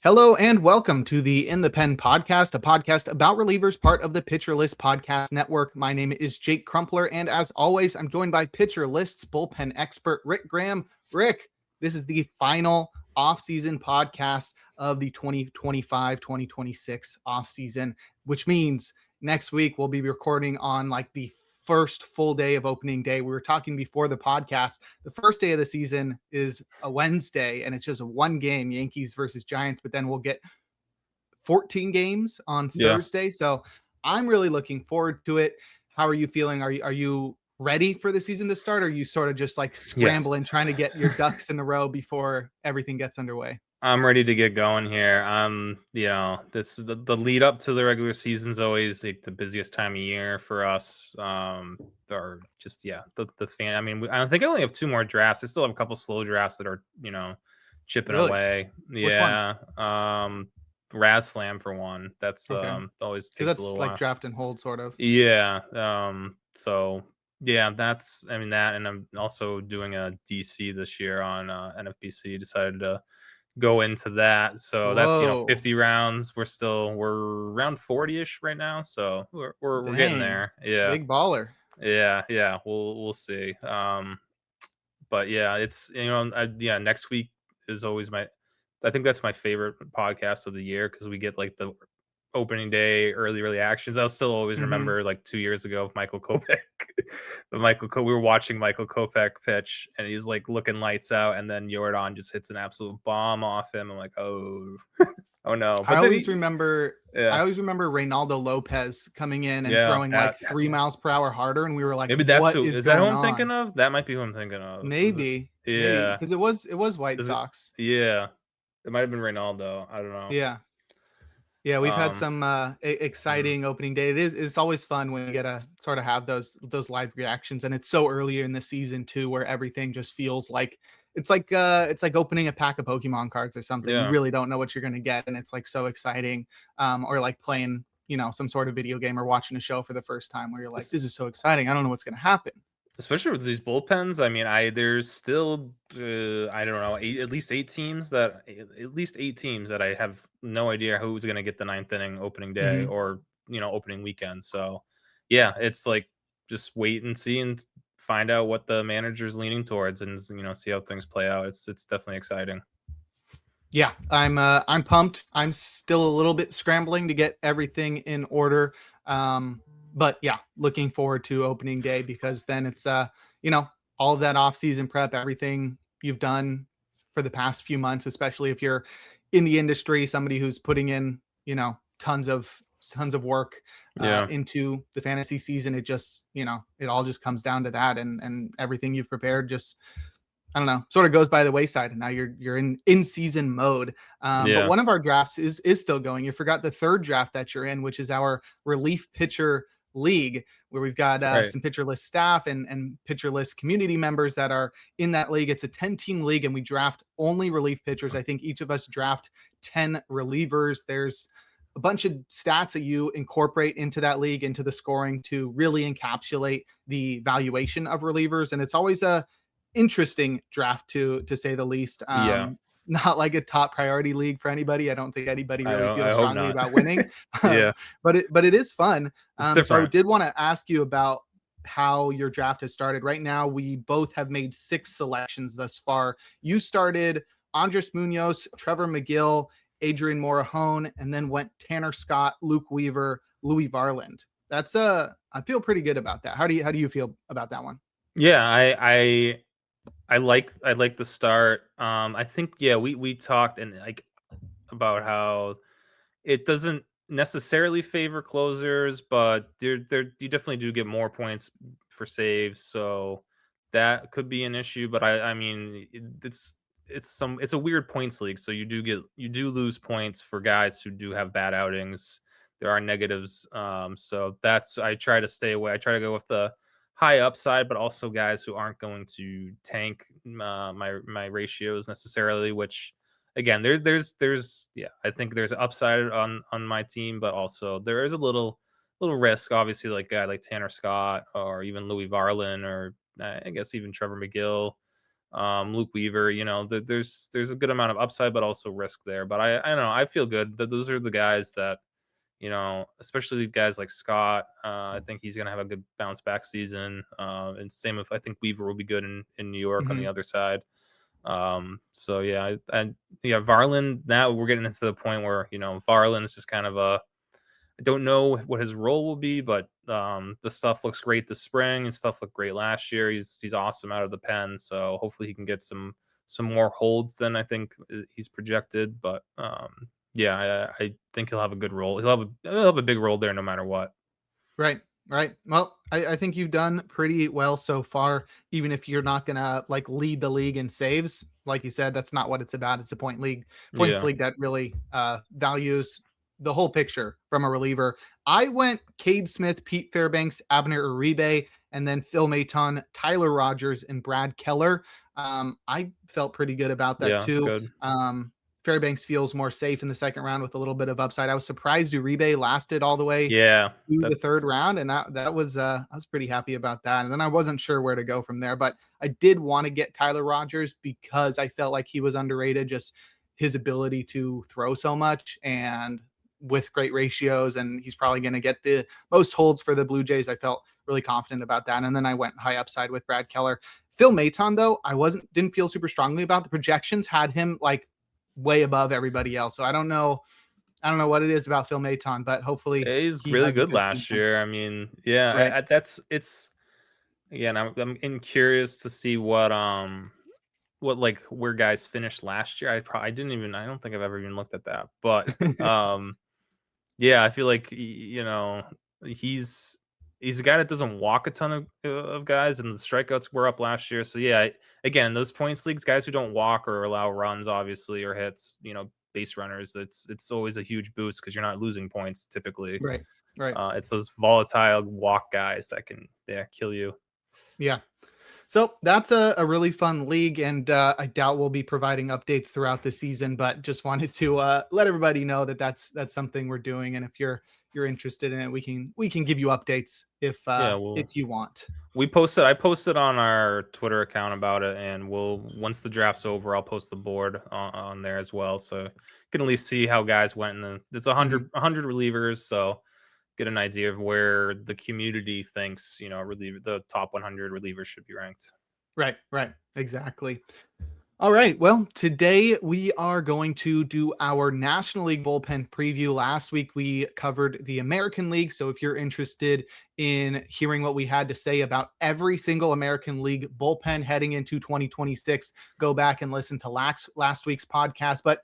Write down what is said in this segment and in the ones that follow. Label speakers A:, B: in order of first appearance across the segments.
A: Hello and welcome to the In the Pen podcast, a podcast about relievers, part of the Pitcher List Podcast Network. My name is Jake Crumpler, and as always, I'm joined by Pitcher List's bullpen expert, Rick Graham. Rick, this is the final offseason podcast of the 2025-2026 offseason, which means next week we'll be recording on like the first full day of opening day. We were talking before the podcast. The first day of the season is a Wednesday, and it's just a one game, Yankees versus Giants, but then we'll get 14 games on Thursday. So I'm really looking forward to it. How are you feeling? Are you ready for the season to start? Or are you sort of just like scrambling, trying to get your ducks in a row before everything gets underway?
B: I'm ready to get going here. The lead up to the regular season is always like the busiest time of year for us. The fan. I mean, I think I only have 2 more drafts. I still have a couple slow drafts that are, chipping away.
A: Which ones?
B: Raz Slam for one. That's
A: Okay.
B: always takes a little
A: like
B: while.
A: draft and hold sort of.
B: Yeah. That's that, and I'm also doing a DC this year on NFBC. Decided to go into that, so that's 50 rounds. We're around 40ish right now, so we're getting there.
A: Big baller.
B: Yeah, we'll see. But yeah, it's next week is always I think that's my favorite podcast of the year, because we get like the opening day early reactions. I'll still always remember like 2 years ago, Michael Kopech. We were watching Michael Kopech pitch, and he's like looking lights out, and then Jordan just hits an absolute bomb off him. I'm like, oh no. But
A: I always remember Reynaldo Lopez coming in and throwing like 3 miles per hour harder, and we were like,
B: maybe that's is that who I'm thinking of? That might be who I'm thinking of.
A: Maybe. Because it was White Sox.
B: Yeah, it might have been Reynaldo. I don't know.
A: Yeah, we've had some exciting opening day. It's always fun when you get to sort of have those live reactions, and it's so early in the season too, where everything just feels like it's like opening a pack of Pokemon cards or something. You really don't know what you're going to get, and it's like so exciting. Or like playing, some sort of video game or watching a show for the first time, where you're like, this is so exciting. I don't know what's going to happen.
B: Especially with these bullpens. I mean, there's still I don't know, at least 8 teams that I have no idea who's going to get the 9th inning opening day or opening weekend. So yeah, it's like just wait and see and find out what the manager's leaning towards, and see how things play out. It's definitely exciting.
A: Yeah, I'm pumped. I'm still a little bit scrambling to get everything in order. But yeah, looking forward to opening day, because then it's, all of that off-season prep, everything you've done for the past few months, especially if you're in the industry, somebody who's putting in, tons of work into the fantasy season. It just, it all just comes down to that, and everything you've prepared just, I don't know, sort of goes by the wayside, and now you're in season mode. But one of our drafts is still going. You forgot the 3rd draft that you're in, which is our relief pitcher league, where we've got some Pitcher List staff and Pitcher List community members that are in that league. It's a 10-team league, and we draft only relief pitchers. I think each of us draft 10 relievers. There's a bunch of stats that you incorporate into that league, into the scoring, to really encapsulate the valuation of relievers. And it's always a interesting draft to say the least. Not like a top priority league for anybody. I don't think anybody really feels strongly about winning. But it is fun. So I did want to ask you about how your draft has started. Right now, we both have made 6 selections thus far. You started Andres Munoz, Trevor McGill, Adrian Morejon, and then went Tanner Scott, Luke Weaver, Louis Varland. That's I feel pretty good about that. How do you feel about that one?
B: Yeah, I like the start. I think we talked and like about how it doesn't necessarily favor closers, but you definitely do get more points for saves, so that could be an issue. But I mean, it's a weird points league, so you do lose points for guys who do have bad outings. There are negatives, so I try to stay away. I try to go with the high upside, but also guys who aren't going to tank my ratios necessarily, which again, there's I think there's upside on my team, but also there is a little risk, obviously, like a guy like Tanner Scott or even Louis Varland, or I guess even Trevor McGill. Luke Weaver. There's a good amount of upside, but also risk there. But I don't know. I feel good that those are the guys that, especially guys like Scott. I think he's gonna have a good bounce back season. And same if I think Weaver will be good in New York on the other side. So yeah, and yeah, Varland. Now we're getting into the point where Varland is just kind of I don't know what his role will be, but the stuff looks great this spring and stuff looked great last year. He's awesome out of the pen, so hopefully he can get some more holds than I think he's projected. But yeah, I think he'll have a good role. He'll have a big role there no matter what.
A: Right. Right. Well, I think you've done pretty well so far, even if you're not gonna like lead the league in saves. Like you said, that's not what it's about. It's a points
B: Yeah,
A: league that really values the whole picture from a reliever. I went Cade Smith, Pete Fairbanks, Abner Uribe, and then Phil Maton, Tyler Rogers, and Brad Keller. I felt pretty good about that
B: yeah, that's
A: too.
B: good.
A: Fairbanks feels more safe in the second round with a little bit of upside. I was surprised Uribe lasted all the way
B: Yeah,
A: through the third
B: that's
A: round, and that was I was pretty happy about that. And then I wasn't sure where to go from there, but I did want to get Tyler Rogers because I felt like he was underrated, just his ability to throw so much and with great ratios, and he's probably going to get the most holds for the Blue Jays. I felt really confident about that, and then I went high upside with Brad Keller. Phil Maton, though, didn't feel super strongly about. The projections had him like way above everybody else, so I don't know what it is about Phil Maton, but hopefully
B: he's
A: he
B: really
A: has a
B: good
A: good
B: last
A: season.
B: year. I mean, yeah,
A: Right.
B: it's again. I'm curious to see what like where guys finished last year. I don't think I've ever even looked at that. But yeah, I feel like he's a guy that doesn't walk a ton of guys, and the strikeouts were up last year. So yeah, again, those points leagues, guys who don't walk or allow runs, obviously, or hits, base runners. It's always a huge boost because you're not losing points typically.
A: Right. Right.
B: It's those volatile walk guys that can kill you.
A: Yeah. So that's a really fun league, and I doubt we'll be providing updates throughout the season. But just wanted to let everybody know that that's something we're doing, and if you're interested in it, we can give you updates
B: Yeah, well,
A: if you want.
B: I posted on our Twitter account about it, and once the draft's over, I'll post the board on there as well, so you can at least see how guys went. It's
A: Mhm.
B: 100 relievers, so get an idea of where the community thinks the top 100 relievers should be ranked.
A: Right. Right. Exactly. All right. Well, today we are going to do our National League bullpen preview. Last week we covered the American League. So if you're interested in hearing what we had to say about every single American League bullpen heading into 2026, go back and listen to last week's podcast. But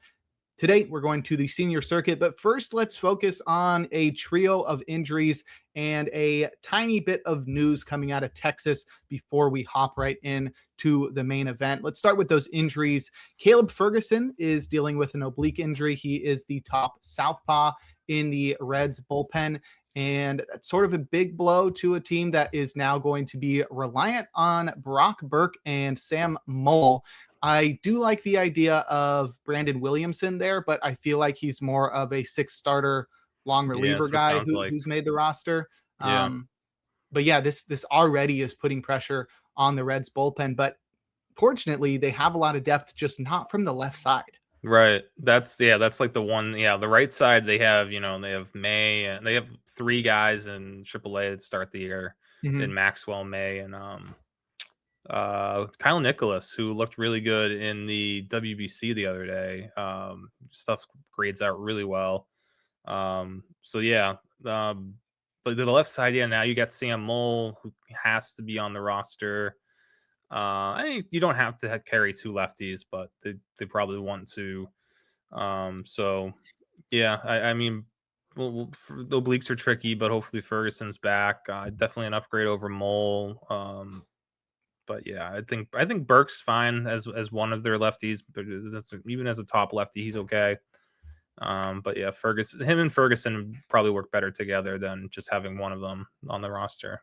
A: today, we're going to the senior circuit, but first, let's focus on a trio of injuries and a tiny bit of news coming out of Texas before we hop right in to the main event. Let's start with those injuries. Caleb Furgeson is dealing with an oblique injury. He is the top southpaw in the Reds bullpen, and that's sort of a big blow to a team that is now going to be reliant on Brock Burke and Sam Mole. I do like the idea of Brandon Williamson there, but I feel like he's more of a six starter long
B: Yeah,
A: reliever
B: that's what it
A: guy
B: sounds like.
A: who's made the roster.
B: Yeah.
A: But yeah, this already is putting pressure on the Reds bullpen. But fortunately, they have a lot of depth, just not from the left side.
B: Right. That's like the one. Yeah, the right side they have. They have May, and they have three guys in AAA that start the year in
A: Mhm.
B: Maxwell, May, and Kyle Nicholas, who looked really good in the WBC the other day. Stuff grades out really well. So yeah, but the left side, yeah. Now you got Sam Mole, who has to be on the roster. I think you don't have to carry two lefties, but they probably want to. So yeah, I mean, the obliques are tricky, but hopefully Ferguson's back. Definitely an upgrade over Mole. But yeah, I think Burke's fine as one of their lefties, but even as a top lefty, he's okay. But yeah, him and Ferguson probably work better together than just having one of them on the roster.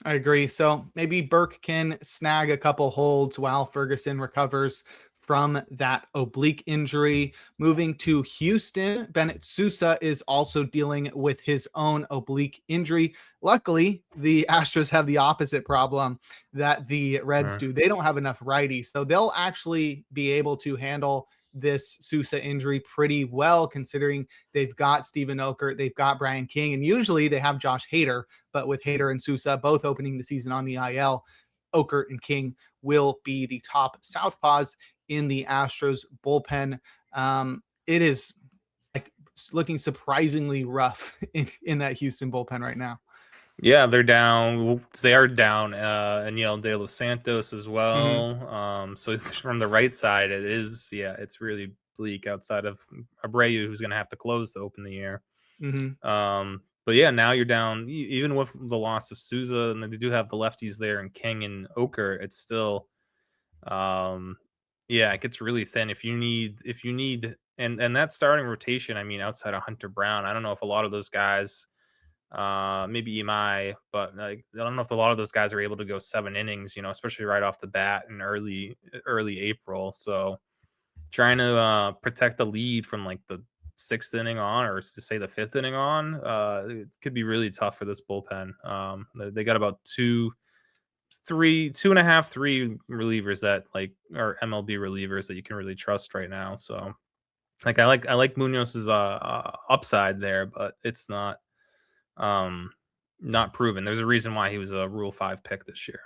A: I agree. So maybe Burke can snag a couple holds while Ferguson recovers from that oblique injury. Moving to Houston, Bennett Sousa is also dealing with his own oblique injury. Luckily, the Astros have the opposite problem that the Reds do. They don't have enough righties, so they'll actually be able to handle this Sousa injury pretty well, considering they've got Steven Okert, they've got Brian King, and usually they have Josh Hader. But with Hader and Sousa both opening the season on the IL, Okert and King will be the top southpaws in the Astros bullpen. It is like looking surprisingly rough in that Houston bullpen right now.
B: Yeah, they're down. They are down. Aniel De Los Santos as well.
A: Mm-hmm.
B: So from the right side, it is. Yeah, it's really bleak outside of Abreu, who's going to have to close to open the year.
A: Mm-hmm.
B: But yeah, now you're down. Even with the loss of Sousa, and they do have the lefties there, and King and Oker. It's still, yeah, it gets really thin. If you need, and that starting rotation. I mean, outside of Hunter Brown, I don't know if a lot of those guys. Maybe EMI, but like, I don't know if a lot of those guys are able to go 7 innings, especially right off the bat in early April. So trying to protect the lead from like the 6th inning on, or to say the 5th inning on, it could be really tough for this bullpen. They got about 2.5, 3 relievers that like are MLB relievers that you can really trust right now. So like I like Munoz's upside there, but it's not proven. There's a reason why he was a Rule 5 pick this year.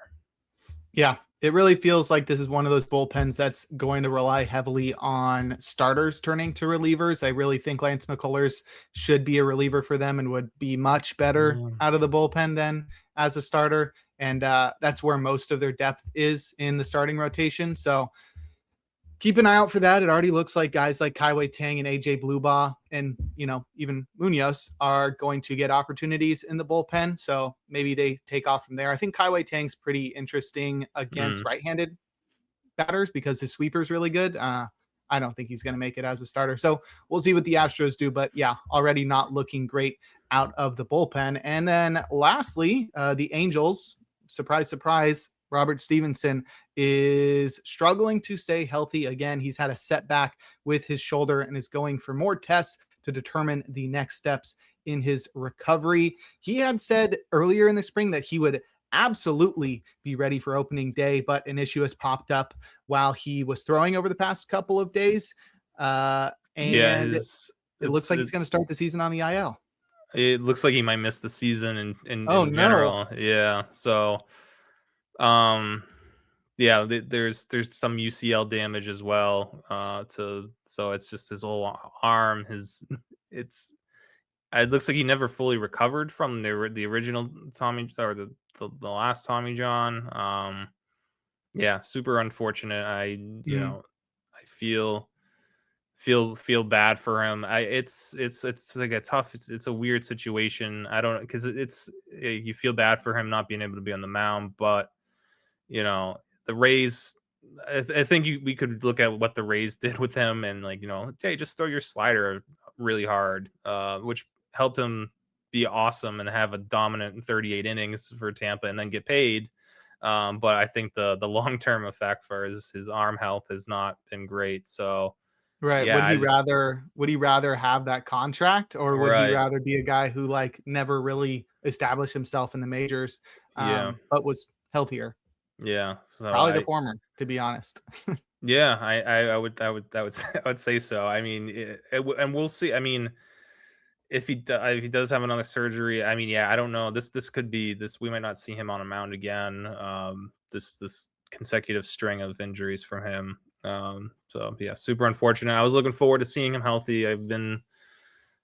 A: Yeah, it really feels like this is one of those bullpens that's going to rely heavily on starters turning to relievers. I really think Lance McCullers should be a reliever for them and would be much better out of the bullpen than as a starter. And that's where most of their depth is in the starting rotation. So keep an eye out for that. It already looks like guys like Kaiwei Tang and AJ Blubaugh and, even Munoz are going to get opportunities in the bullpen. So maybe they take off from there. I think Kaiwei Tang's pretty interesting against right-handed batters because his sweeper is really good. I don't think he's going to make it as a starter. So we'll see what the Astros do. But yeah, already not looking great out of the bullpen. And then lastly, the Angels, surprise, surprise, Robert Stephenson is struggling to stay healthy again. He's had a setback with his shoulder and is going for more tests to determine the next steps in his recovery. He had said earlier in the spring that he would absolutely be ready for opening day, but an issue has popped up while he was throwing over the past couple of days. And it looks like he's going to start the season on the IL.
B: It looks like he might miss the season in general.
A: No.
B: Yeah. So, yeah, there's some UCL damage as well. So it's just his whole arm. It looks like he never fully recovered from the original Tommy, or the last Tommy John. Yeah, super unfortunate. I feel bad for him. It's like a tough. It's a weird situation. I don't, because you feel bad for him not being able to be on the mound, but the Rays. I think we could look at what the Rays did with him and hey, just throw your slider really hard, which helped him be awesome and have a dominant 38 innings for Tampa and then get paid. But I think the long-term effect for his arm health has not been great. So
A: right.
B: yeah,
A: Would he rather have that contract, or would he
B: right.
A: rather be a guy who never really established himself in the majors, but was healthier?
B: Yeah. So
A: Probably the former, to be honest.
B: Yeah, I would say so. I mean, and we'll see. I mean, if he does have another surgery, I mean, yeah, I don't know. This could be this. We might not see him on a mound again. This consecutive string of injuries from him. So yeah, super unfortunate. I was looking forward to seeing him healthy. I've been,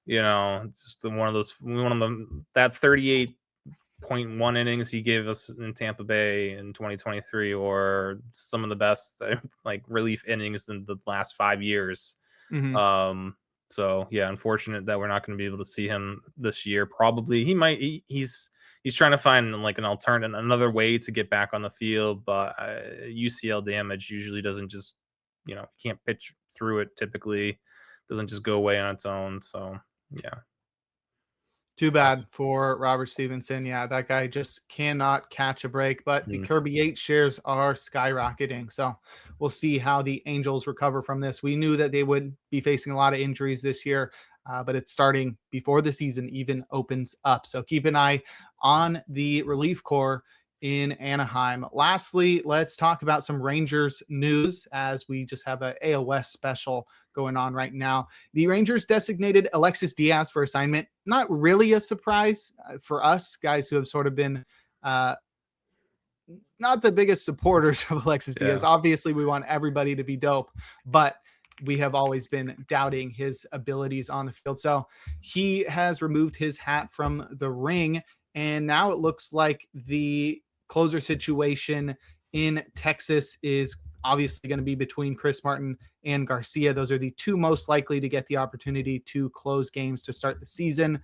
B: just one of them. That 38.1 innings he gave us in Tampa Bay in 2023, or some of the best relief innings in the last 5 years.
A: Mm-hmm.
B: So yeah, unfortunate that we're not going to be able to see him this year. Probably he's trying to find an alternative, another way to get back on the field, but UCL damage usually doesn't just can't pitch through it. Typically doesn't just go away on its own. So yeah.
A: Too bad for Robert Stephenson. Yeah, that guy just cannot catch a break, but the Kirby Yates shares are skyrocketing. So we'll see how the Angels recover from this. We knew that they would be facing a lot of injuries this year, but it's starting before the season even opens up. So keep an eye on the relief corps in Anaheim. Lastly, let's talk about some Rangers news as we just have an AOS special going on right now. The Rangers designated Alexis Diaz for assignment. Not really a surprise for us, guys who have sort of been not the biggest supporters of Alexis Diaz. Obviously, we want everybody to be dope, but we have always been doubting his abilities on the field. So he has removed his hat from the ring, and now it looks like the closer situation in Texas is obviously going to be between Chris Martin and Garcia. Those are the two most likely to get the opportunity to close games to start the season.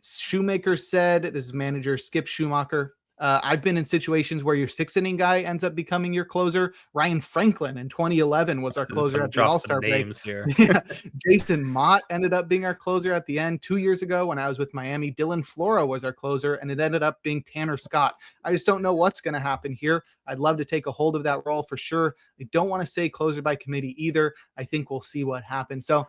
A: Shoemaker said, this is manager Skip Schumacher, I've been in situations where your 6th inning guy ends up becoming your closer. Ryan Franklin in 2011 was our closer at the All-Star break.
B: Here.
A: Yeah. Jason Mott ended up being our closer at the end. 2 years ago when I was with Miami, Dylan Flora was our closer, and it ended up being Tanner Scott. I just don't know what's going to happen here. I'd love to take a hold of that role for sure. I don't want to say closer by committee either. I think we'll see what happens. So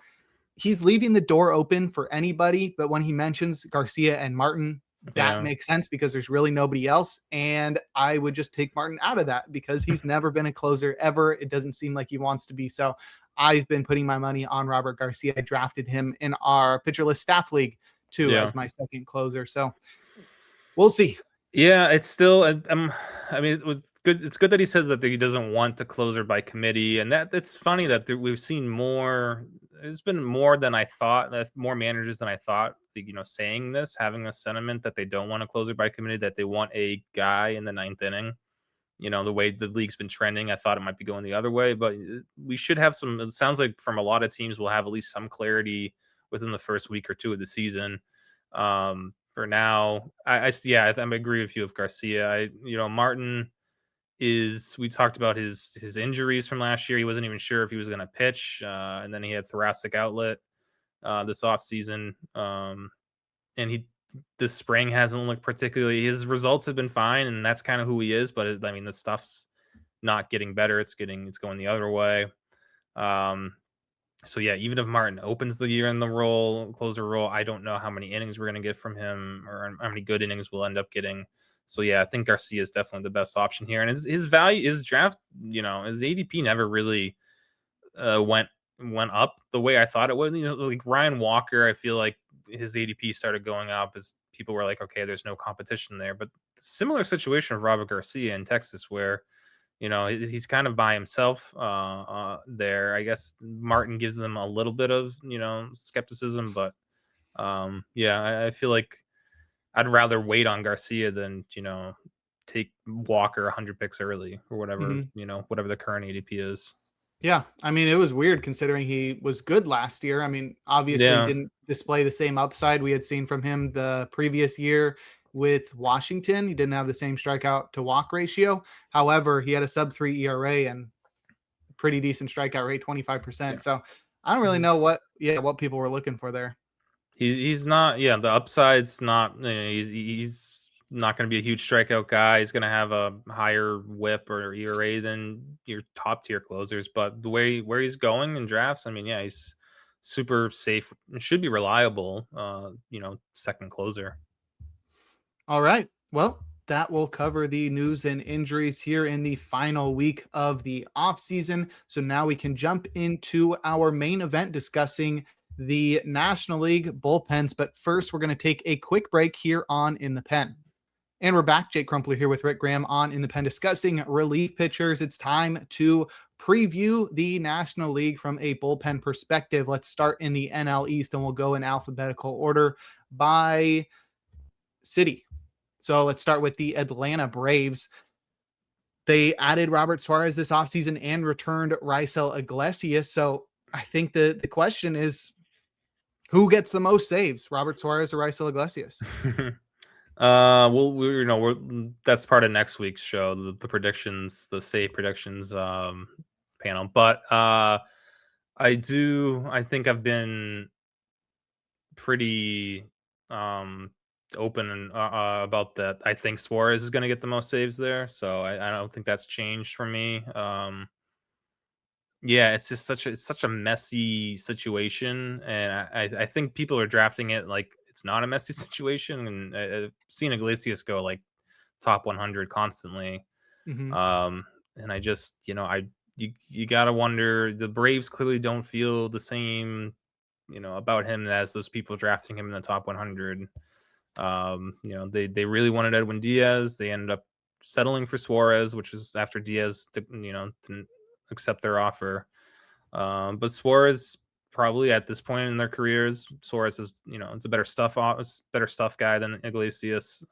A: he's leaving the door open for anybody, but when he mentions Garcia and Martin, that makes sense because there's really nobody else. And I would just take Martin out of that because he's never been a closer ever. It doesn't seem like he wants to be. So I've been putting my money on Robert Garcia. I drafted him in our pitcherless staff league too as my second closer. So we'll see.
B: Yeah, it's still, I mean, it was good. It's good that he said that he doesn't want a closer by committee. And that's funny that we've seen more. There's been more than I thought, more managers than I thought, saying this, having a sentiment that they don't want a closer by committee, that they want a guy in the 9th inning. The way the league's been trending, I thought it might be going the other way, but we should have some, it sounds like from a lot of teams, we'll have at least some clarity within the first week or two of the season. For now, I agree with you with Garcia. Martin we talked about his injuries from last year. He wasn't even sure if he was going to pitch, and then he had thoracic outlet this offseason. And this spring hasn't looked particularly, his results have been fine, and that's kind of who he is, but the stuff's not getting better. It's going the other way. So yeah, even if Martin opens the year in the closer role, I don't know how many innings we're going to get from him or how many good innings we'll end up getting. So yeah, I think Garcia is definitely the best option here. And his value, his draft, his ADP never really went up the way I thought it would. Like Ryan Walker, I feel like his ADP started going up as people were like, okay, there's no competition there. But similar situation of Robert Garcia in Texas, where he's kind of by himself there. I guess Martin gives them a little bit of skepticism, but I feel like I'd rather wait on Garcia than take Walker 100 picks early or whatever whatever the current ADP is.
A: Yeah, I mean, it was weird considering he was good last year. I mean, obviously didn't display the same upside we had seen from him the previous year with Washington. He didn't have the same strikeout to walk ratio. However, he had a sub-3 ERA and pretty decent strikeout rate, 25%. So I don't really know what people were looking for there.
B: He's not, the upside's not, he's not going to be a huge strikeout guy. He's going to have a higher whip or ERA than your top tier closers, but the way where he's going in drafts, I mean, he's super safe and should be reliable, second closer.
A: All right. Well, that will cover the news and injuries here in the final week of the offseason. So now we can jump into our main event discussing the National League bullpens. But first, we're going to take a quick break here on In the Pen. And we're back. Jake Crumpler here with Rick Graham on In the Pen discussing relief pitchers. It's time to preview the National League from a bullpen perspective. Let's start in the NL East, and we'll go in alphabetical order by city. So let's start with the Atlanta Braves. They added Robert Suarez this offseason and returned Raisel Iglesias. So I think the question is, who gets the most saves, Robert Suarez or Raisel Iglesias?
B: Well, that's part of next week's show, the predictions, the save predictions panel. But I think I've been pretty open and about that. I think Suarez is going to get the most saves there, so I don't think that's changed for me. Yeah, it's just such a messy situation, and I think people are drafting it like it's not a messy situation, and I've seen Iglesias go like top 100 constantly.
A: Hmm.
B: Um, and I just, you gotta wonder. The Braves clearly don't feel the same, about him as those people drafting him in the top 100. They really wanted Edwin Diaz. They ended up settling for Suarez, which is after Diaz, didn't accept their offer. But Suarez probably at this point in their careers, Suarez is, it's a better stuff guy than Iglesias.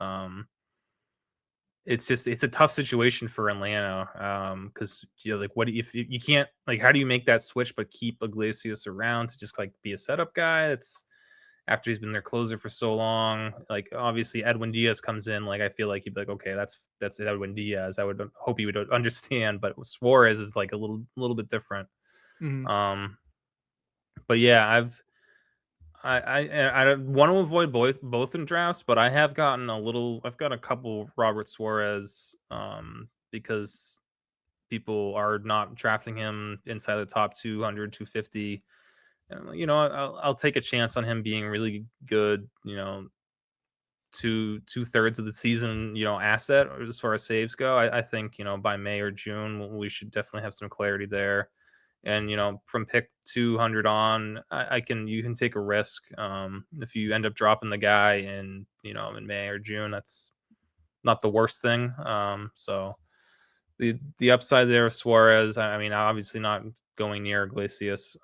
B: It's a tough situation for Atlanta, because like what if you can't, like, how do you make that switch but keep Iglesias around to just like be a setup guy? It's after he's been their closer for so long. Like obviously Edwin Diaz comes in, like I feel like he'd be like, okay, that's Edwin Diaz. I would hope he would understand, but Suarez is like a little bit different.
A: Hmm.
B: Um, but yeah, I don't want to avoid both in drafts, but I've got a couple Robert Suarez, because people are not drafting him inside the top 200, 250. And, I'll take a chance on him being really good, two-thirds of the season, asset as far as saves go. I think, by May or June, we should definitely have some clarity there. And, from pick 200 on, you can take a risk. If you end up dropping the guy in May or June, that's not the worst thing. So the upside there of Suarez, I mean, obviously not going near Iglesias.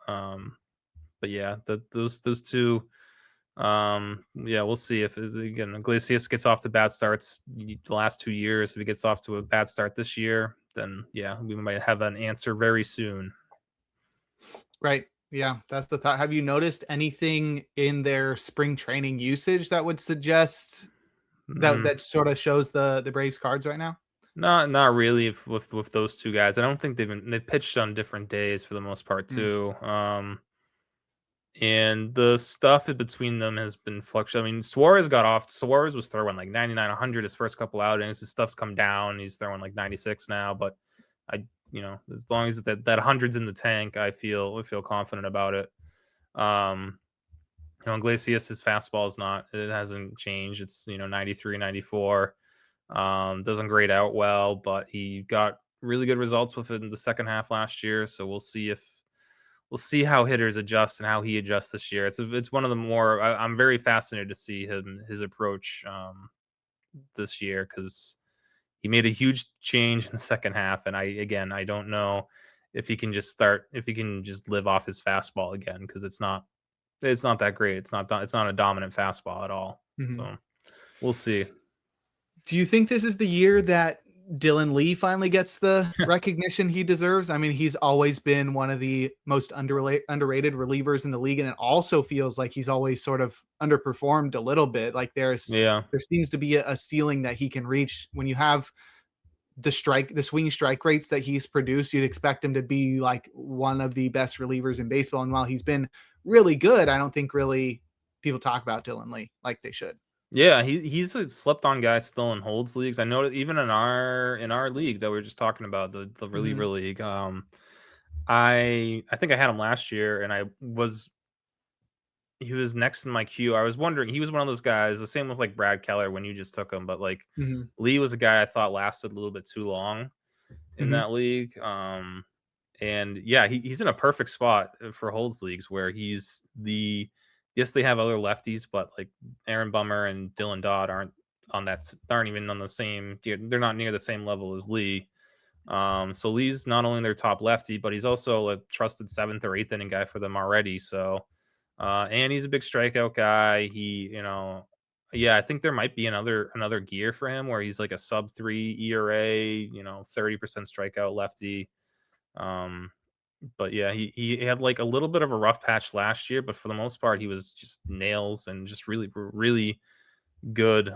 B: But yeah, those two, yeah, we'll see if again Iglesias gets off to bad starts the last 2 years. If he gets off to a bad start this year, then yeah, we might have an answer very soon.
A: Right. Yeah, that's the thought. Have you noticed anything in their spring training usage that would suggest
B: Mm,
A: that sort of shows the Braves cards right now?
B: not really with those two guys. I don't think they've pitched on different days for the most part
A: Mm.
B: too. And the stuff in between them has been fluctuating. I mean, Suarez was throwing like 99, 100 his first couple outings. His stuff's come down. He's throwing like 96 now, but I, as long as that 100's in the tank, I feel confident about it. Um, Iglesias, his fastball it hasn't changed. It's, 93, 94. Doesn't grade out well, but he got really good results with it in the second half last year. So we'll see how hitters adjust and how he adjusts this year. It's one of the more, I'm very fascinated to see his approach, this year, because he made a huge change in the second half, and I don't know if he can just live off his fastball again, because it's not that great. It's not a dominant fastball at all.
A: Mhm.
B: So we'll see.
A: Do you think this is the year that Dylan Lee finally gets the recognition he deserves? I mean, he's always been one of the most underrated relievers in the league, and it also feels like he's always sort of underperformed a little bit. Like
B: Yeah.
A: there seems to be a ceiling that he can reach when you have the swing strike rates that he's produced. You'd expect him to be like one of the best relievers in baseball. And while he's been really good, I don't think really people talk about Dylan Lee like they should.
B: Yeah, he's a slept on guy still in holds leagues. I know that even in our league that we were just talking about, the reliever
A: Mhm.
B: league. I think I had him last year, and he was next in my queue. I was wondering, he was one of those guys, the same with like Brad Keller when you just took him, but like
A: Mhm.
B: Lee was a guy I thought lasted a little bit too long in
A: Mhm.
B: that league. And yeah, he's in a perfect spot for holds leagues where yes, they have other lefties, but like Aaron Bummer and Dylan Dodd aren't even on the same, they're not near the same level as Lee. So Lee's not only their top lefty, but he's also a trusted seventh or eighth inning guy for them already. So, and he's a big strikeout guy. Yeah, I think there might be another gear for him where he's like a sub 3 ERA, 30% strikeout lefty. Um, but yeah, he had like a little bit of a rough patch last year, but for the most part, he was just nails and just really, really good.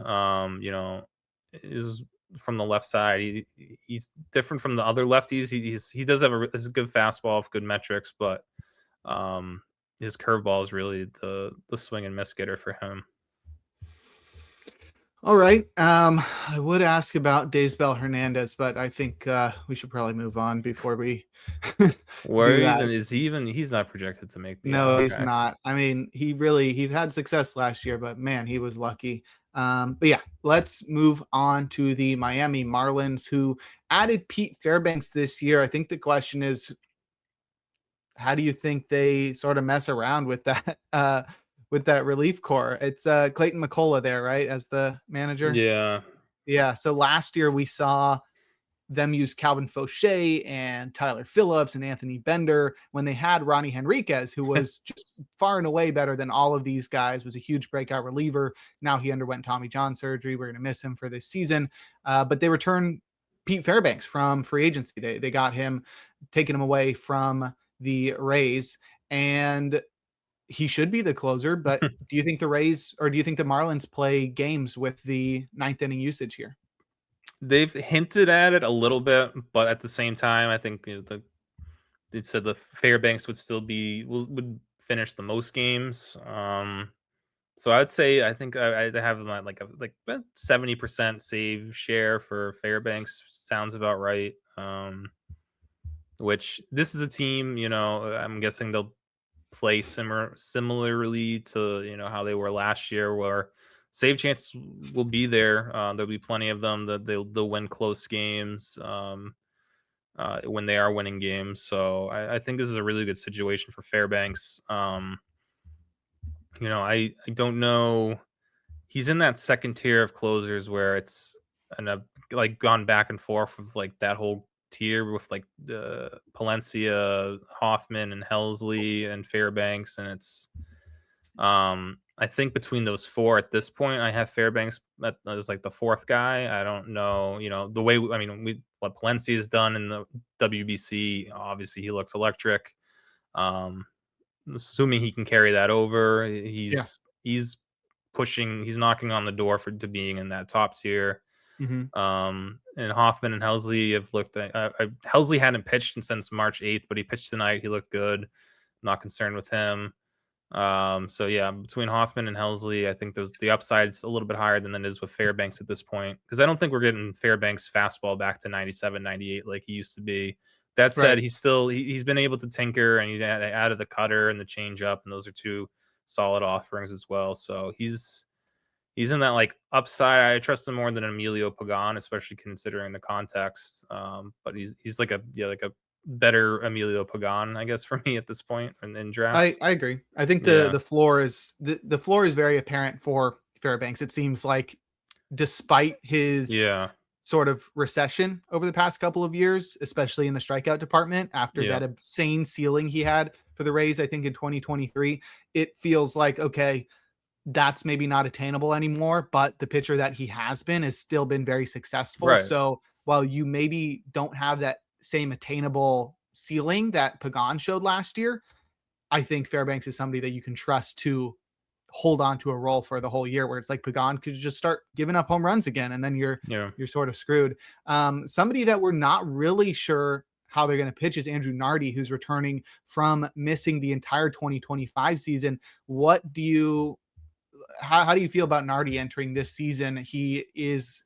B: Is from the left side. He's different from the other lefties. He does have a good fastball, good metrics, but um, his curveball is really the swing and miss getter for him.
A: All right. I would ask about Daysbel Hernandez, but I think we should probably move on before we
B: Where
A: do that.
B: even is he even? He's not projected to make the
A: No, he's
B: abstract.
A: not. I mean, he had success last year, but man, he was lucky. But yeah, let's move on to the Miami Marlins, who added Pete Fairbanks this year. I think the question is, how do you think they sort of mess around with that with that relief core? It's Clayton McCullough there, right, as the manager?
B: Yeah.
A: Yeah. So last year we saw them use Calvin Fauché and Tyler Phillips and Anthony Bender when they had Ronnie Henriquez, who was just far and away better than all of these guys, was a huge breakout reliever. Now he underwent Tommy John surgery. We're going to miss him for this season. But they returned Pete Fairbanks from free agency. They got him, taking him away from the Rays, and he should be the closer. But do you think the Rays, or do you think the Marlins play games with the ninth inning usage here?
B: They've hinted at it a little bit, but at the same time, I think it said the Fairbanks would still would finish the most games. So I'd say I think I have them at like 70% save share for Fairbanks. Sounds about right. Which this is a team, I'm guessing they'll play similarly to how they were last year, where save chances will be there. There'll be plenty of them that they'll win close games when they are winning games. So I think this is a really good situation for Fairbanks. I don't know. He's in that second tier of closers where it's like gone back and forth with like that whole tier with like Palencia, Hoffman, and Helsley and Fairbanks, and it's I think between those four at this point, I have Fairbanks as like the fourth guy. I don't know, the way what Palencia has done in the WBC. Obviously, he looks electric. Assuming he can carry that over, he's pushing, he's knocking on the door to being in that top tier.
A: Mm-hmm.
B: And Hoffman and Helsley have looked Helsley hadn't pitched since March 8th, but he pitched tonight. He looked good. Not concerned with him. So yeah, between Hoffman and Helsley, I think the upside's a little bit higher than it is with Fairbanks at this point, because I don't think we're getting Fairbanks fastball back to 97, 98 like he used to be. That said, he's been able to tinker, and he added the cutter and the changeup, and those are two solid offerings as well. So he's in that like upside. I trust him more than Emilio Pagan, especially considering the context. But he's like a better Emilio Pagan, I guess, for me at this point in drafts.
A: I agree. I think the floor is the floor is very apparent for Fairbanks. It seems like despite his sort of recession over the past couple of years, especially in the strikeout department, after that insane ceiling he had for the Rays, I think in 2023, it feels like, okay, that's maybe not attainable anymore, but the pitcher that he has been has still been very successful.
B: Right.
A: So while you maybe don't have that same attainable ceiling that Pagan showed last year, I think Fairbanks is somebody that you can trust to hold on to a role for the whole year, where it's like Pagan could just start giving up home runs again, and then you're sort of screwed. Somebody that we're not really sure how they're going to pitch is Andrew Nardi, who's returning from missing the entire 2025 season. How do you feel about Nardi entering this season? He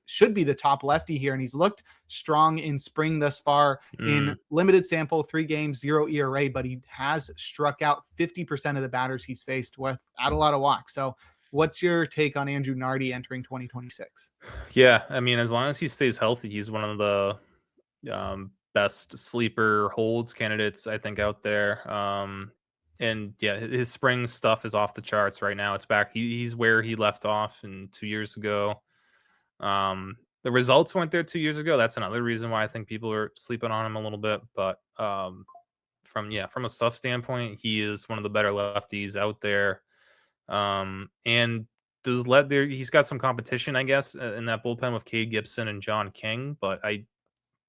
A: should be the top lefty here, and he's looked strong in spring thus far in limited sample, 3 games, 0 ERA, but he has struck out 50% of the batters he's faced without a lot of walks. So what's your take on Andrew Nardi entering 2026?
B: Yeah, I mean, as long as he stays healthy, he's one of the best sleeper holds candidates, I think, out there. And yeah, his spring stuff is off the charts right now. It's back. He's where he left off 2 years ago. The results weren't there 2 years ago. That's another reason why I think people are sleeping on him a little bit. But from a stuff standpoint, he is one of the better lefties out there. And he's got some competition, I guess, in that bullpen with Cade Gibson and John King. But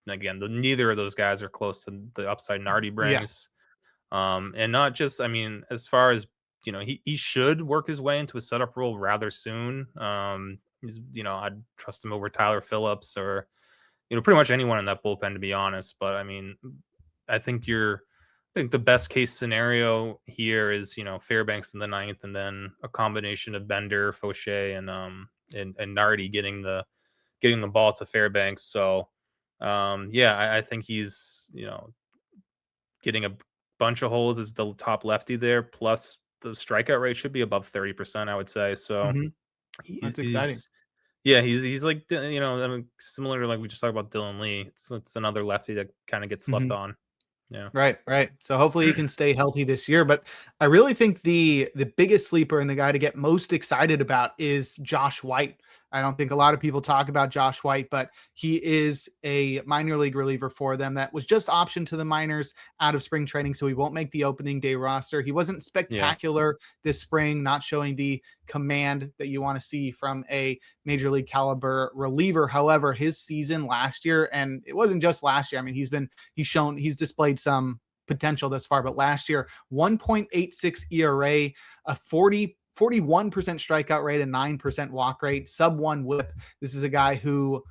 B: neither of those guys are close to the upside Nardi brings. And not just, I mean, as far as, he should work his way into a setup role rather soon. I'd trust him over Tyler Phillips or, pretty much anyone in that bullpen, to be honest. But I mean, I think think the best case scenario here is, Fairbanks in the ninth, and then a combination of Bender, Fauché, and Nardi getting the ball to Fairbanks. So, yeah, I think he's, getting a bunch of holes as the top lefty there. Plus, the strikeout rate should be above 30%, I would say. So
A: Mhm. That's exciting.
B: he's yeah, he's like, I mean, similar to like we just talked about Dylan Lee. It's another lefty that kind of gets slept
A: Mhm.
B: on. Yeah.
A: Right, right. So hopefully he can stay healthy this year. But I really think the biggest sleeper and the guy to get most excited about is Josh White. I don't think a lot of people talk about Josh White, but he is a minor league reliever for them that was just optioned to the minors out of spring training, so he won't make the opening day roster. He wasn't
B: Yeah.
A: spectacular this spring, not showing the command that you want to see from a major league caliber reliever. However, his season last year, and it wasn't just last year. I mean, he's displayed some potential this far, but last year 1.86 ERA, a 41% strikeout rate, a 9% walk rate, sub 1 whip. This is a guy who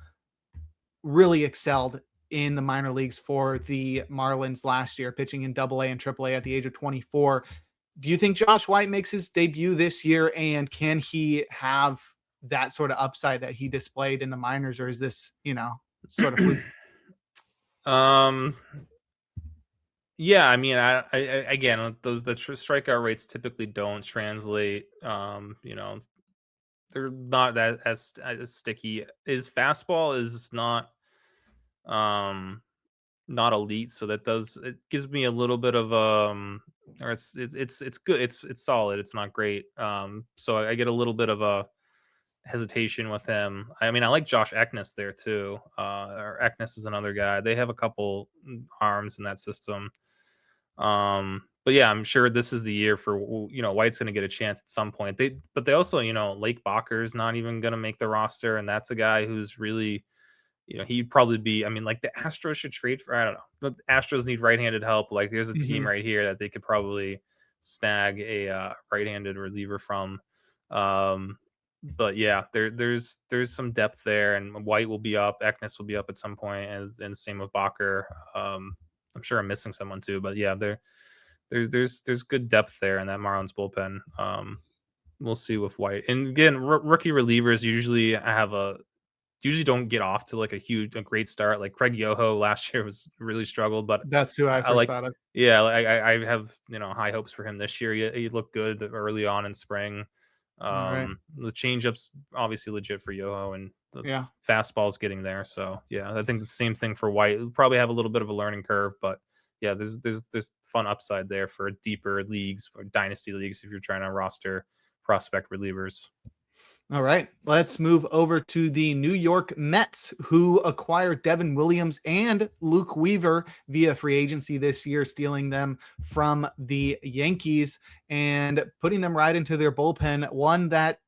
A: really excelled in the minor leagues for the Marlins last year, pitching in AA and AAA at the age of 24. Do you think Josh White makes his debut this year, and can he have that sort of upside that he displayed in the minors, or is this, sort of fluke?
B: um. Yeah, I mean, again, the strikeout rates typically don't translate. They're not that as sticky. His fastball is um not elite, so it gives me a little bit of or it's good. It's solid. It's not great. So I get a little bit of a hesitation with him. I mean, I like Josh Eknes there too. Or Eknes is another guy. They have a couple arms in that system. But yeah, I'm sure this is the year for White's going to get a chance at some point. But they also, Lake Bakker's not even going to make the roster, and that's a guy who's really, he'd probably be. I mean, like the Astros should trade for. I don't know. The Astros need right-handed help. Like there's a team
A: Mhm.
B: right here that they could probably snag a right-handed reliever from. Um, but yeah, there's some depth there, and White will be up. Eknes will be up at some point, and same with Bakker. I'm sure I'm missing someone too, but yeah, there's good depth there in that Marlins bullpen. We'll see with White, and again, rookie relievers usually don't get off to like a great start. Like Craig Yoho last year was really struggled, but
A: That's who I
B: I
A: first
B: like,
A: thought of.
B: yeah, I have high hopes for him this year. He looked good early on in spring.
A: All right.
B: The changeups obviously legit for Yoho, and the
A: Yeah.
B: fastball's getting there. So yeah, I think the same thing for White. He'll probably have a little bit of a learning curve, but yeah, there's fun upside there for deeper leagues or dynasty leagues if you're trying to roster prospect relievers.
A: All right. Let's move over to the New York Mets, who acquired Devin Williams and Luke Weaver via free agency this year, stealing them from the Yankees and putting them right into their bullpen. One that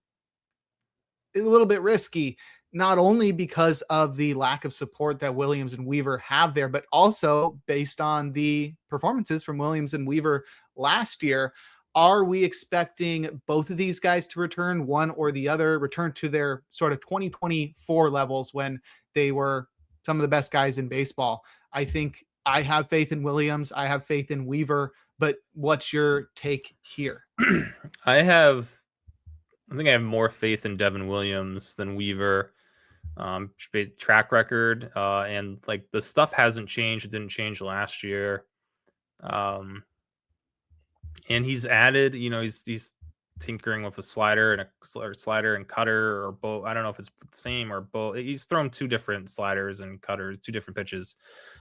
A: is a little bit risky, not only because of the lack of support that Williams and Weaver have there, but also based on the performances from Williams and Weaver last year. Are we expecting both of these guys to return, one or the other, return to their sort of 2024 levels when they were some of the best guys in baseball? I think I have faith in Williams. I have faith in Weaver. But what's your take here?
B: I have I think I have more faith in Devin Williams than Weaver. Track record, and like the stuff hasn't changed. It didn't change last year. Um, and he's added, he's tinkering with a slider and slider and cutter or both. I don't know if it's the same or both. He's thrown two different sliders and cutters, two different pitches.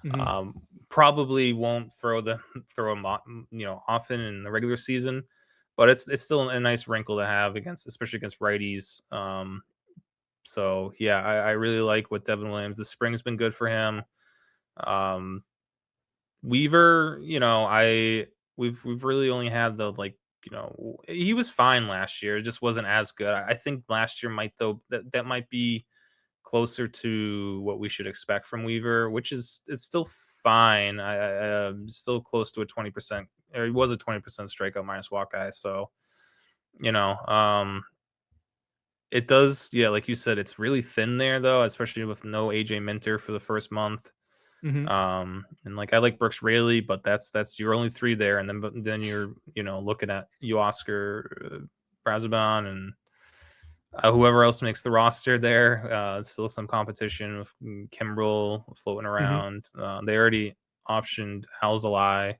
A: Mhm.
B: Probably won't throw them often in the regular season, but it's still a nice wrinkle to have especially against righties. So yeah, I really like what Devin Williams. The spring's been good for him. Um, Weaver, we've really only had he was fine last year. It just wasn't as good. I think last year that might be closer to what we should expect from Weaver, which is it's still fine. Still close to a 20%, or it was a 20% strikeout minus walk guy. So you know, it does, yeah, like you said, it's really thin there though, especially with no AJ Minter for the first month.
A: Mhm.
B: And like I like Brooks Raley, but that's your only 3 there, and then you're looking at Oscar Brazoban and whoever else makes the roster there. It's still some competition with Kimbrel floating
A: Mhm.
B: around. They already optioned Alzolay.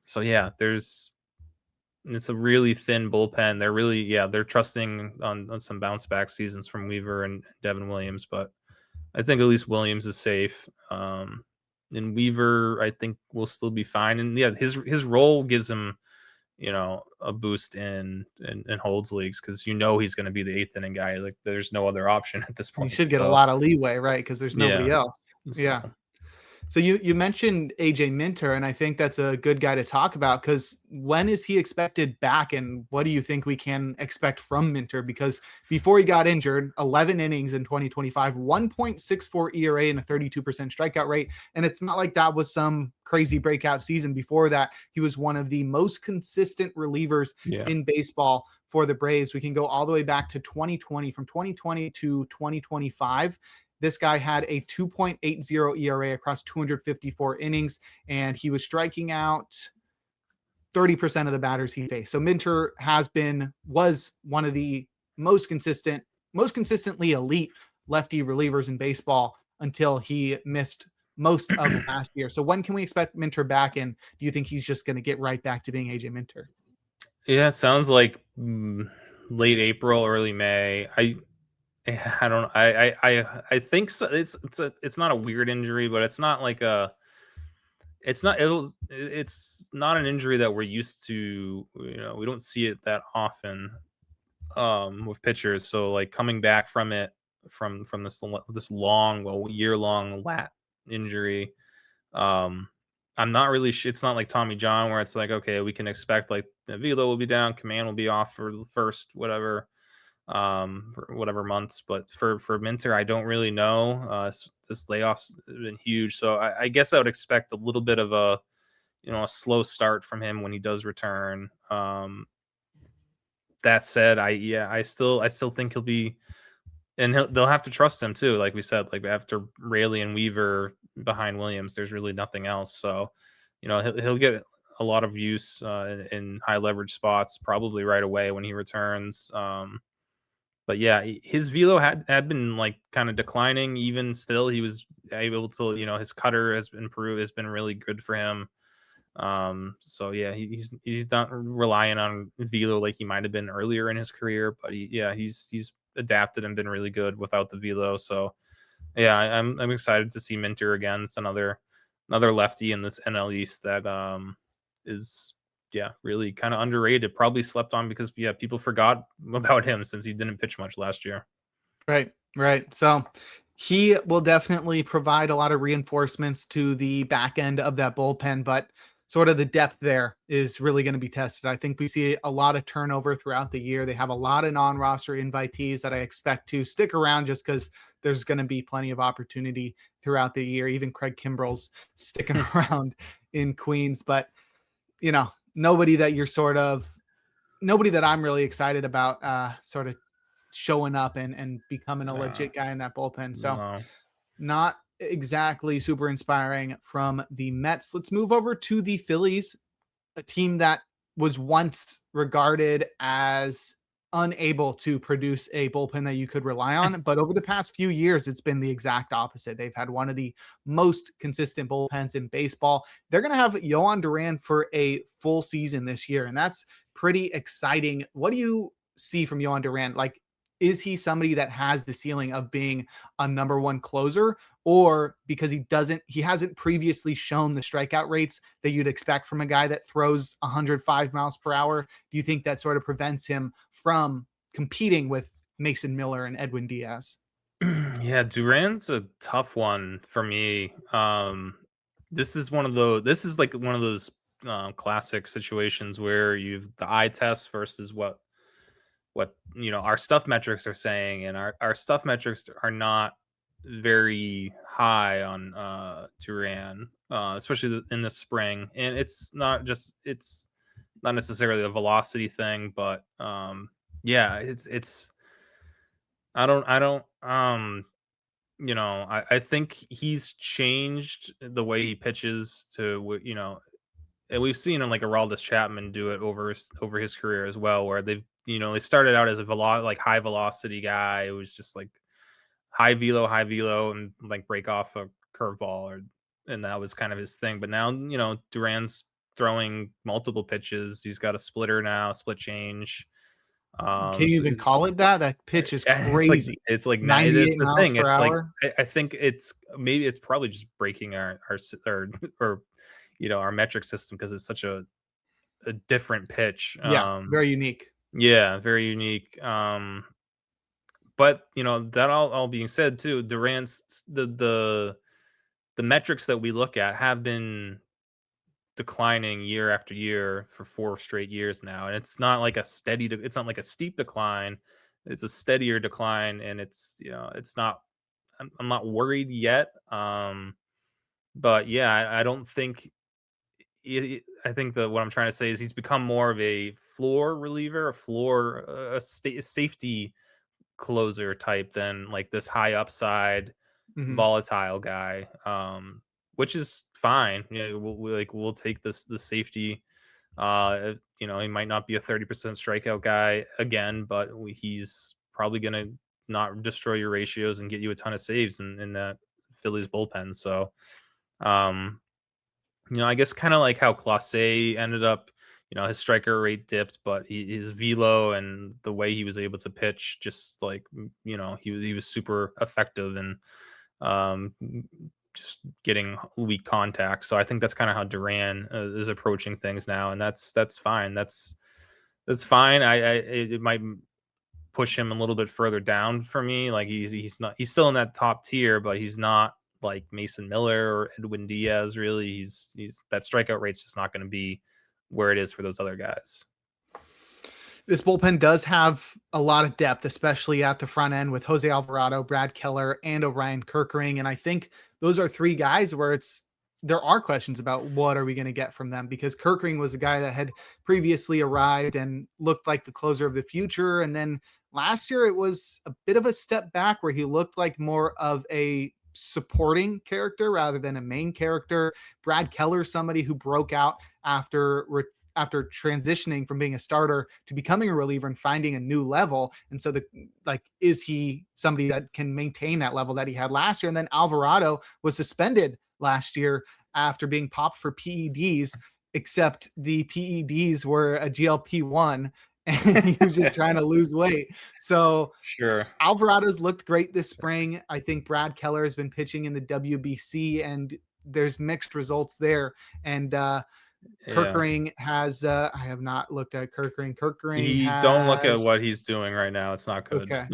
B: So yeah, it's a really thin bullpen. They're trusting on some bounce back seasons from Weaver and Devin Williams, but I think at least Williams is safe. And Weaver, I think, will still be fine. And yeah, his role gives him, a boost in holds leagues because he's going to be the 8th inning guy. Like there's no other option at this
A: You
B: point.
A: should get a
B: So
A: lot of leeway, right? Because there's
B: yeah,
A: nobody else.
B: so
A: Yeah. So you mentioned AJ Minter, and I think that's a good guy to talk about because when is he expected back, and what do you think we can expect from Minter? Because before he got injured, 11 innings in 2025, 1.64 ERA and a 32% strikeout rate, and it's not like that was some crazy breakout season. Before that, he was one of the most consistent relievers
B: yeah.
A: in baseball for the Braves. We can go all the way back to 2020, from 2020 to 2025. This guy had a 2.80 ERA across 254 innings, and he was striking out 30% of the batters he faced. So Minter was one of the most consistently elite lefty relievers in baseball until he missed most of last year. So when can we expect Minter back? And do you think he's just going to get right back to being AJ Minter?
B: Yeah, it sounds like late April, early May. I don't. I think so. It's not a weird injury, but it's not like a. It's not an injury that we're used to. We don't see it that often with pitchers. So like coming back from it from this long, well, year long lat injury. Um, I'm not really. It's not like Tommy John where it's like, okay, we can expect like the velo will be down, command will be off for the first whatever for whatever months. But for Minter, I don't really know. This layoff's been huge, so I guess I would expect a little bit of a slow start from him when he does return. That said, I still think he'll be, and they'll have to trust him too. Like we said, like after Rayleigh and Weaver behind Williams, there's really nothing else. So, he'll get a lot of use in high leverage spots probably right away when he returns. But yeah, his velo had been like kind of declining. Even still, he was able to, his cutter has improved, has been really good for him. So yeah, he's not relying on velo like he might have been earlier in his career, but he's adapted and been really good without the velo. So yeah, I'm excited to see Minter again. It's another lefty in this NL East that is really kind of underrated. Probably slept on because people forgot about him since he didn't pitch much last year.
A: Right, right. So he will definitely provide a lot of reinforcements to the back end of that bullpen, but sort of the depth there is really going to be tested. I think we see a lot of turnover throughout the year. They have a lot of non-roster invitees that I expect to stick around just because there's going to be plenty of opportunity throughout the year. Even Craig Kimbrell's sticking around in Queens, but nobody that I'm really excited about sort of showing up and becoming a
B: Uh,
A: legit guy in that bullpen. So
B: no.
A: not exactly super inspiring from the Mets. Let's move over to the Phillies, a team that was once regarded as unable to produce a bullpen that you could rely on. But over the past few years, it's been the exact opposite. They've had one of the most consistent bullpens in baseball. They're going to have Yohan Duran for a full season this year, and that's pretty exciting. What do you see from Yohan Duran? Like, is he somebody that has the ceiling of being a number one closer, or because he hasn't previously shown the strikeout rates that you'd expect from a guy that throws 105 miles per hour? Do you think that sort of prevents him from competing with Mason Miller and Edwin Diaz?
B: Yeah, Duran's a tough one for me. This is like one of those classic situations where you've the eye test versus what our stuff metrics are saying, and our stuff metrics are not very high on Duran, especially in the spring. And it's not necessarily a velocity thing, but it's I don't I think he's changed the way he pitches to, and we've seen him like Aroldis Chapman do it over his career as well, where they started out as a like high velocity guy. It was just like high velo, and like break off a curveball, and that was kind of his thing. But now, Duran's throwing multiple pitches. He's got a splitter now, split change.
A: Can you
B: So
A: even call it that? That pitch is
B: it's like
A: crazy.
B: it's like
A: 98
B: it's the
A: miles
B: thing.
A: per
B: It's like
A: hour.
B: I think it's probably just breaking or our metric system, because it's such a different pitch.
A: Yeah, very unique.
B: Yeah, very unique. But that all being said, too, Durant's the metrics that we look at have been declining year after year for 4 straight years now, and it's not like it's not like a steep decline. It's a steadier decline, and it's not. I'm not worried yet. But yeah, I don't think. I think that what I'm trying to say is he's become more of a floor reliever, a safety closer type than like this high upside
A: Mhm.
B: volatile guy, which is fine. We'll take the safety. He might not be a 30% strikeout guy again, but he's probably gonna not destroy your ratios and get you a ton of saves in that Phillies bullpen. So, um, I guess kind of like how Clase ended up. His striker rate dipped, but his velo and the way he was able to pitch, just like he was super effective, and um, just getting weak contact. So I think that's kind of how Duran is approaching things now, and that's fine. That's fine. It might push him a little bit further down for me. Like he's still in that top tier, but he's not like Mason Miller or Edwin Diaz. Really, he's that strikeout rate's just not going to be where it is for those other guys.
A: This bullpen does have a lot of depth, especially at the front end with Jose Alvarado, Brad Keller, and Orion Kirkering. And I think those are 3 guys where there are questions about what are we going to get from them, because Kirkering was a guy that had previously arrived and looked like the closer of the future. And then last year it was a bit of a step back where he looked like more of a supporting character rather than a main character. Brad Keller, somebody who broke out after transitioning from being a starter to becoming a reliever and finding a new level. And so is he somebody that can maintain that level that he had last year? And then Alvarado was suspended last year after being popped for PEDs, except the PEDs were a GLP-1 and he was just trying to lose weight. So
B: Sure.
A: Alvarado's looked great this spring. I think Brad Keller has been pitching in the WBC and there's mixed results there. And Kirkering has I have not looked at Kirkering. Kirkering
B: Don't look at
A: has
B: what he's doing right now. It's not good.
A: okay.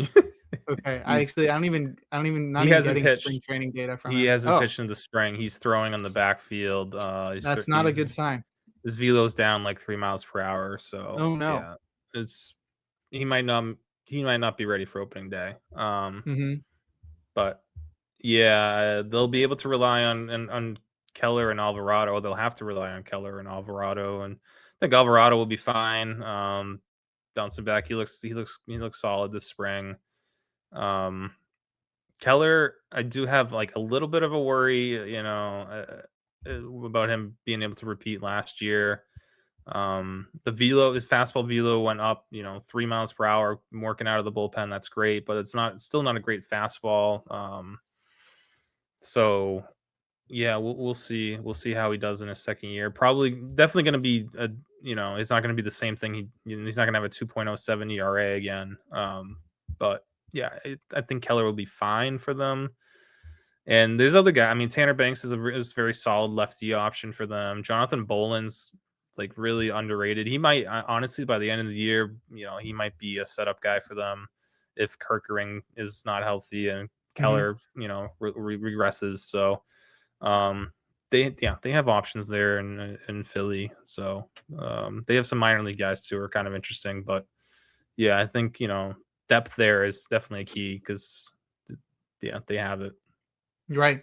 A: Okay. I don't even not
B: he
A: even
B: hasn't
A: getting
B: pitched.
A: spring training data from
B: He
A: him.
B: hasn't pitched in the spring. He's throwing on the backfield.
A: That's not a good sign.
B: His velo's down like 3 miles per hour. So
A: Oh no.
B: yeah, it's he might not be ready for opening day. But yeah, they'll be able to rely on Keller and Alvarado. They'll have to rely on Keller and Alvarado, and I think Alvarado will be fine. Bouncing back, he looks solid this spring. Keller, I do have like a little bit of a worry, about him being able to repeat last year. His fastball velo went up, 3 miles per hour, working out of the bullpen. That's great, but it's still not a great fastball. So yeah, we'll see. We'll see how he does in his second year. Definitely going to be it's not going to be the same thing. He's not going to have a 2.07 ERA again. But yeah, I think Keller will be fine for them. And there's other guy. I mean, Tanner Banks is a very solid lefty option for them. Jonathan Boland's like really underrated. He might honestly by the end of the year, he might be a setup guy for them if Kirkering is not healthy and Keller, regresses. So they have options there in Philly. So they have some minor league guys too, are kind of interesting. But yeah, I think depth there is definitely a key because they have it.
A: Right.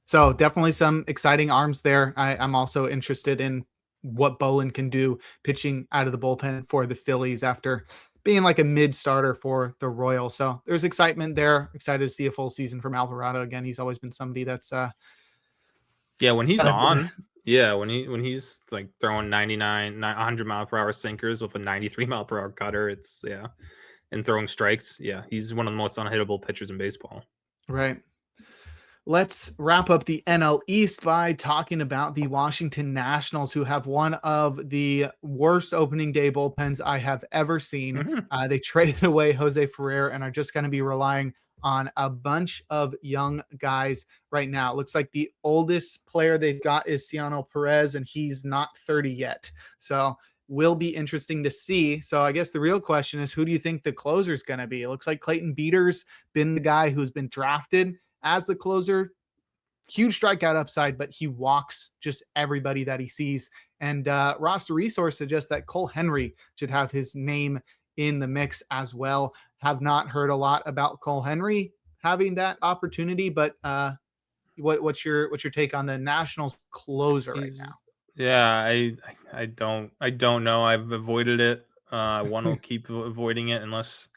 A: So definitely some exciting arms there. I'm also interested in what Boland can do pitching out of the bullpen for the Phillies after being like a mid starter for the Royals. So there's excitement there. Excited to see a full season from Alvarado again. He's always been somebody that's
B: Yeah, when he's
A: kind of
B: on, yeah, when he's like throwing 100 mile per hour sinkers with a 93 mile per hour cutter, it's and throwing strikes. Yeah, he's one of the most unhittable pitchers in baseball.
A: right. Let's wrap up the NL East by talking about the Washington Nationals, who have one of the worst opening day bullpens I have ever seen.
B: Mhm.
A: They traded away Jose Ferrer and are just going to be relying on a bunch of young guys right now. It looks like the oldest player they've got is Ciano Perez, and he's not 30 yet. So will be interesting to see. So I guess the real question is, who do you think the closer is going to be? It looks like Clayton Beater's been the guy who's been drafted as the closer. Huge strikeout upside, but he walks just everybody that he sees. And roster resource suggests that Cole Henry should have his name in the mix as well. Have not heard a lot about Cole Henry having that opportunity, but what's your take on the Nationals closer right now?
B: Yeah, I don't know. I've avoided it. I want to keep avoiding it unless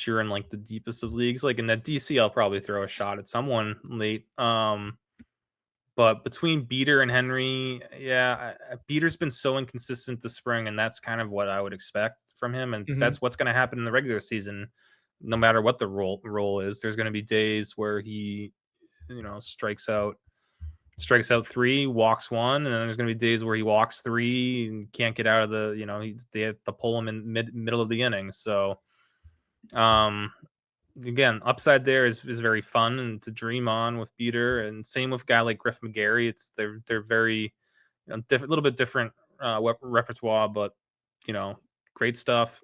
B: you're in like the deepest of leagues. Like in that DC, I'll probably throw a shot at someone late. But between Beater and Henry, yeah, Beater's been so inconsistent this spring, and that's kind of what I would expect from him. And
A: Mhm.
B: that's what's going to happen in the regular season, no matter what the role is. There's going to be days where he, strikes out 3, walks 1, and then there's going to be days where he walks 3 and can't get out of they have to pull him in middle of the inning. So, um, again, upside there is very fun and to dream on with Beater, and same with a guy like Griff McGarry. They're very different, little bit different repertoire, but great stuff,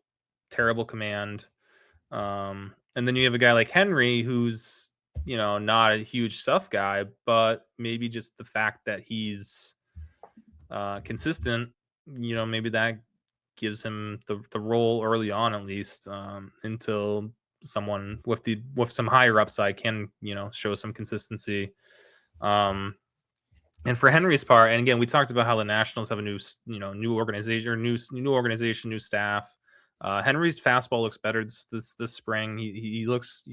B: terrible command. And then you have a guy like Henry who's not a huge stuff guy, but maybe just the fact that he's consistent, maybe that gives him the role early on, at least, until someone with some higher upside can show some consistency. And for Henry's part, and again, we talked about how the Nationals have a new organization, new staff. Henry's fastball looks better this spring. He looks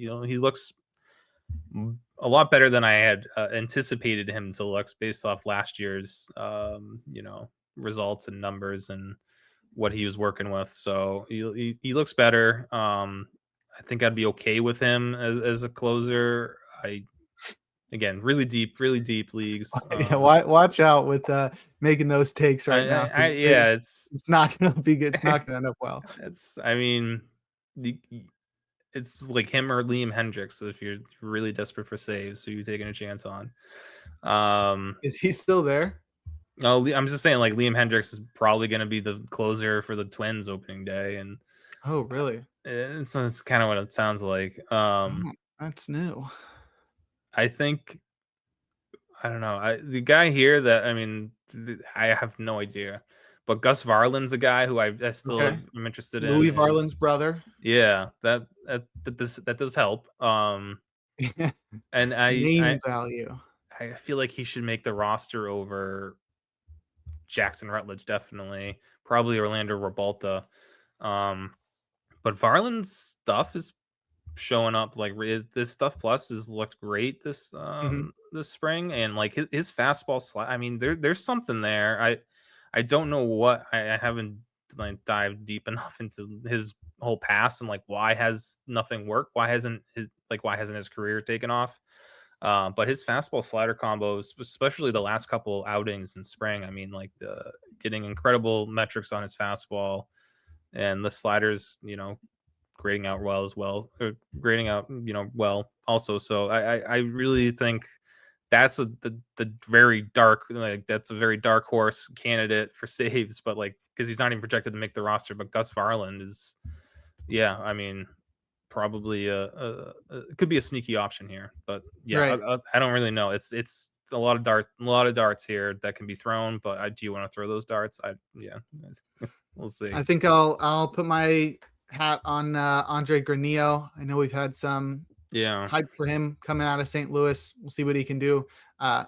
B: a lot better than I had anticipated him to look based off last year's results and numbers and what he was working with. So he looks better. I think I'd be okay with him as a closer. Again, really deep leagues.
A: Yeah, watch out with making those takes right now, because
B: Yeah,
A: it's not going to be good. It's not going to end up well.
B: I mean, it's like him or Liam Hendricks if you're really desperate for saves, so you're taking a chance on.
A: Is he still there?
B: No, I'm just saying, like, Liam Hendricks is probably going to be the closer for the Twins opening day, and
A: Oh, really?
B: so it's kind of what it sounds like.
A: Oh, that's new.
B: I think I don't know. The guy here that I have no idea, but Gus Varlin's a guy who I still
A: Okay.
B: am interested in.
A: Louis Varlin's brother.
B: Yeah, that does help. And
A: Name value.
B: I feel like he should make the roster over Jackson Rutledge, definitely, probably Orlando Rebalta. But Varlin's stuff is showing up. Like this stuff plus has looked great
A: Mhm.
B: this spring, and like his fastball slide. I mean, there's something there. I don't know what I haven't like dived deep enough into his whole past and like why has nothing worked? Why hasn't his career taken off? But his fastball slider combos, especially the last couple outings in spring, I mean, like getting incredible metrics on his fastball, and the sliders, grading out well as well, or grading out, well also. So I really think that's the very dark, like that's a very dark horse candidate for saves, but like because he's not even projected to make the roster. But Gus Varland is, yeah, I mean, probably it could be a sneaky option here, but yeah,
A: Right.
B: I don't really know. It's a lot of darts here that can be thrown, but I do want to throw those darts. Yeah, we'll see.
A: I think I'll put my hat on Andre Granillo. I know we've had some
B: Yeah,
A: hype for him coming out of St. Louis. We'll see what he can do.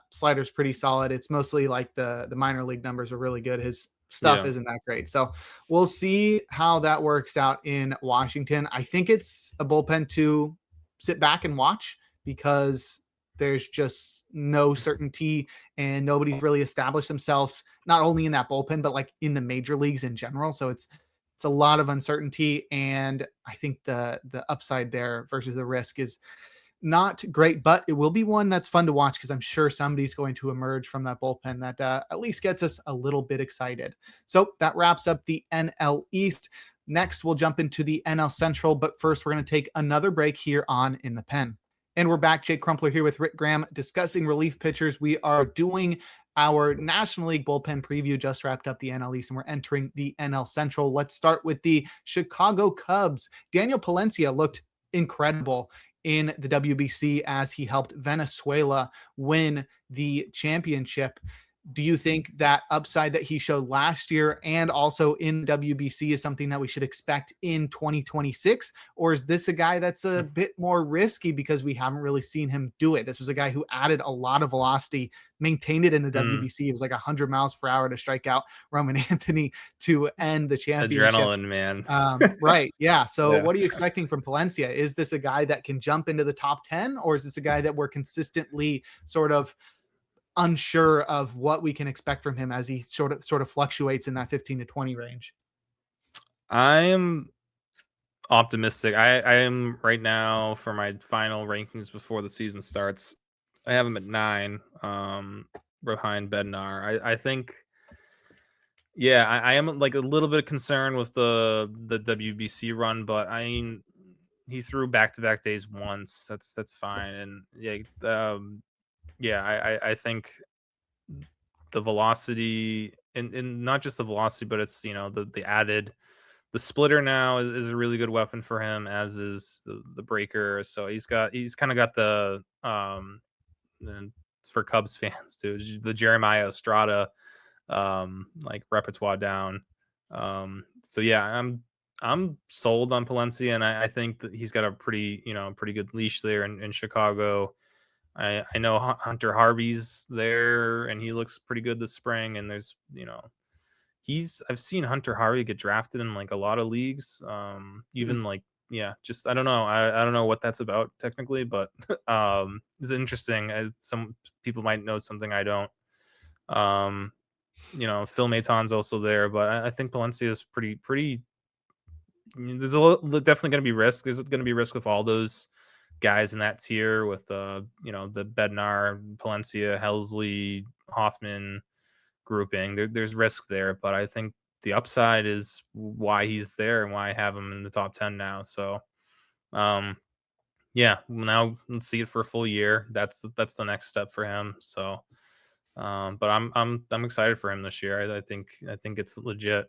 A: Slider's pretty solid. It's mostly like the minor league numbers are really good. His stuff isn't that great. So we'll see how that works out in Washington. I think it's a bullpen to sit back and watch because there's just no certainty and nobody's really established themselves, not only in that bullpen, but like in the major leagues in general. So it's a lot of uncertainty. And I think the upside there versus the risk is not great, but it will be one that's fun to watch because I'm sure somebody's going to emerge from that bullpen that at least gets us a little bit excited. So that wraps up the NL East. Next, we'll jump into the NL Central, but first we're going to take another break here on In the Pen. And we're back. Jake Crumpler here with Rick Graham discussing relief pitchers. We are doing our National League bullpen preview, just wrapped up the NL East, and we're entering the NL Central. Let's start with the Chicago Cubs. Daniel Palencia looked incredible in the WBC as he helped Venezuela win the championship. Do you think that upside that he showed last year and also in WBC is something that we should expect in 2026? Or is this a guy that's a bit more risky because we haven't really seen him do it? This was a guy who added a lot of velocity, maintained it in the WBC. It was like 100 miles per hour to strike out Roman Anthony to end the championship.
B: Adrenaline, man.
A: Right. Yeah. So what are you expecting from Palencia? Is this a guy that can jump into the top 10, or is this a guy that we're consistently sort of unsure of what we can expect from him as he sort of fluctuates in that 15 to 20 range?
B: I'm optimistic. I am right now for my final rankings before the season starts. I have him at 9, behind Bednar. I think, I am like a little bit concerned with the WBC run, but I mean, he threw back-to-back days once. That's fine, and I think the velocity and not just the velocity, but it's the added the splitter now is a really good weapon for him, as is the breaker. So he's kind of got the and for Cubs fans too, the Jeremiah Estrada like repertoire down. So yeah, I'm sold on Palencia, and I think that he's got a pretty good leash there in Chicago. I know Hunter Harvey's there, and he looks pretty good this spring. And there's I've seen Hunter Harvey get drafted in like a lot of leagues. Even just I don't know. I don't know what that's about technically, but it's interesting. Some people might know something I don't. Phil Maton's also there, but I think Palencia is pretty. There's definitely going to be risk. There's going to be risk with all those guys in that tier with the Bednar, Palencia, Helsley, Hoffman grouping. There's risk there, but I think the upside is why he's there and why I have him in the top 10 now. So now let's see it for a full year. That's the next step for him. So but I'm excited for him this year. I think it's legit.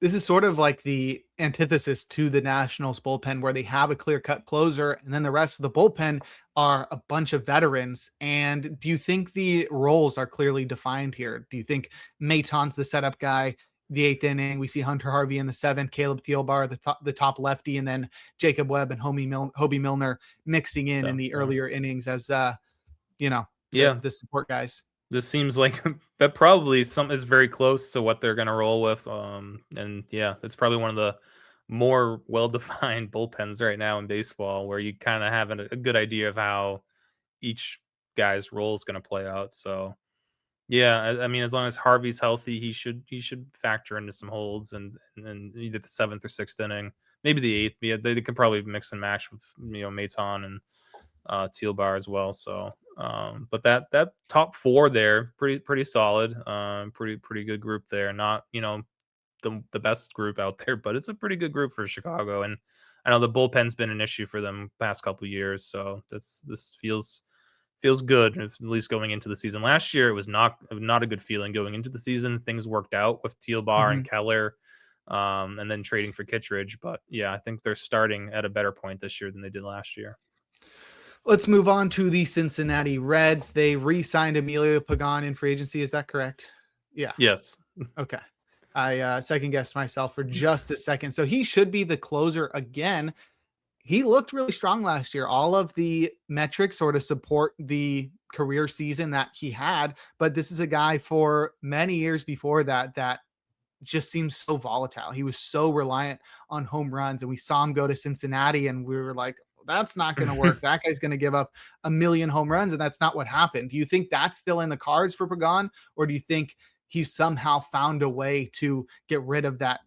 A: This is sort of like the antithesis to the Nationals bullpen, where they have a clear-cut closer, and then the rest of the bullpen are a bunch of veterans. And do you think the roles are clearly defined here? Do you think Maton's the setup guy? The 8th inning, we see Hunter Harvey in the 7th, Caleb Thielbar, the top lefty, and then Jacob Webb and Hobie Milner mixing in the earlier innings as the support guys.
B: This seems like that probably is very close to what they're going to roll with. It's probably one of the more well-defined bullpens right now in baseball, where you kind of have a good idea of how each guy's role is going to play out. So, I mean, as long as Harvey's healthy, he should factor into some holds, and either the 7th or 6th inning, maybe the 8th. Yeah, they could probably mix and match with Maton and Thielbar as well. So. But that top 4 there, pretty solid, pretty good group there. Not the best group out there, but it's a pretty good group for Chicago. And I know the bullpen's been an issue for them past couple of years, so this feels good, at least going into the season. Last year it was not a good feeling going into the season. Things worked out with Thielbar and Keller, and then trading for Kittredge. But I think they're starting at a better point this year than they did last year.
A: Let's move on to the Cincinnati Reds. They re-signed Emilio Pagan in free agency. Is that correct? Yeah.
B: Yes.
A: Okay. I second guessed myself for just a second. So he should be the closer again. he looked really strong last year. All of the metrics sort of support the career season that he had, but this is a guy for many years before that just seems so volatile. He was so reliant on home runs, and we saw him go to Cincinnati, and we were like, that's not going to work. That guy's going to give up a million home runs, and that's not what happened. Do you think that's still in the cards for Pagan, or do you think he's somehow found a way to get rid of that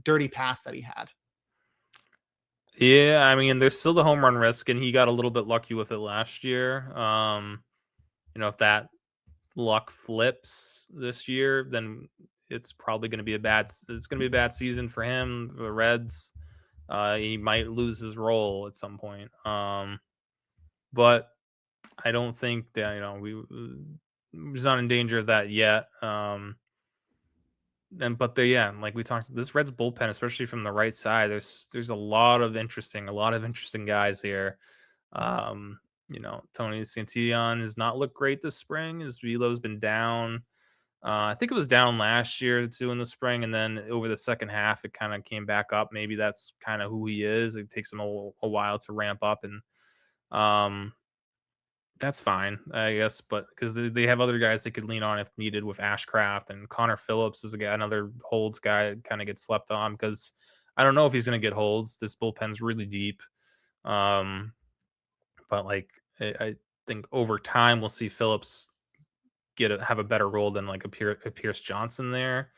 A: dirty past that he had?
B: Yeah, I mean, there's still the home run risk, and he got a little bit lucky with it last year. If that luck flips this year, then it's probably going to be a bad season for him. The Reds, he might lose his role at some point. But I don't think that he's not in danger of that yet. Like we talked, this Reds bullpen, especially from the right side, there's a lot of interesting guys here. Tony Santillan has not looked great this spring. His velo's been down. I think it was down last year too in the spring, and then over the second half, it kind of came back up. Maybe that's kind of who he is. It takes him a while to ramp up, and that's fine, I guess. But because they have other guys they could lean on if needed with Ashcraft, and Connor Phillips is another holds guy, kind of gets slept on because I don't know if he's going to get holds. This bullpen's really deep. But like I think over time we'll see Phillips have a better role than like a Pierce Johnson there.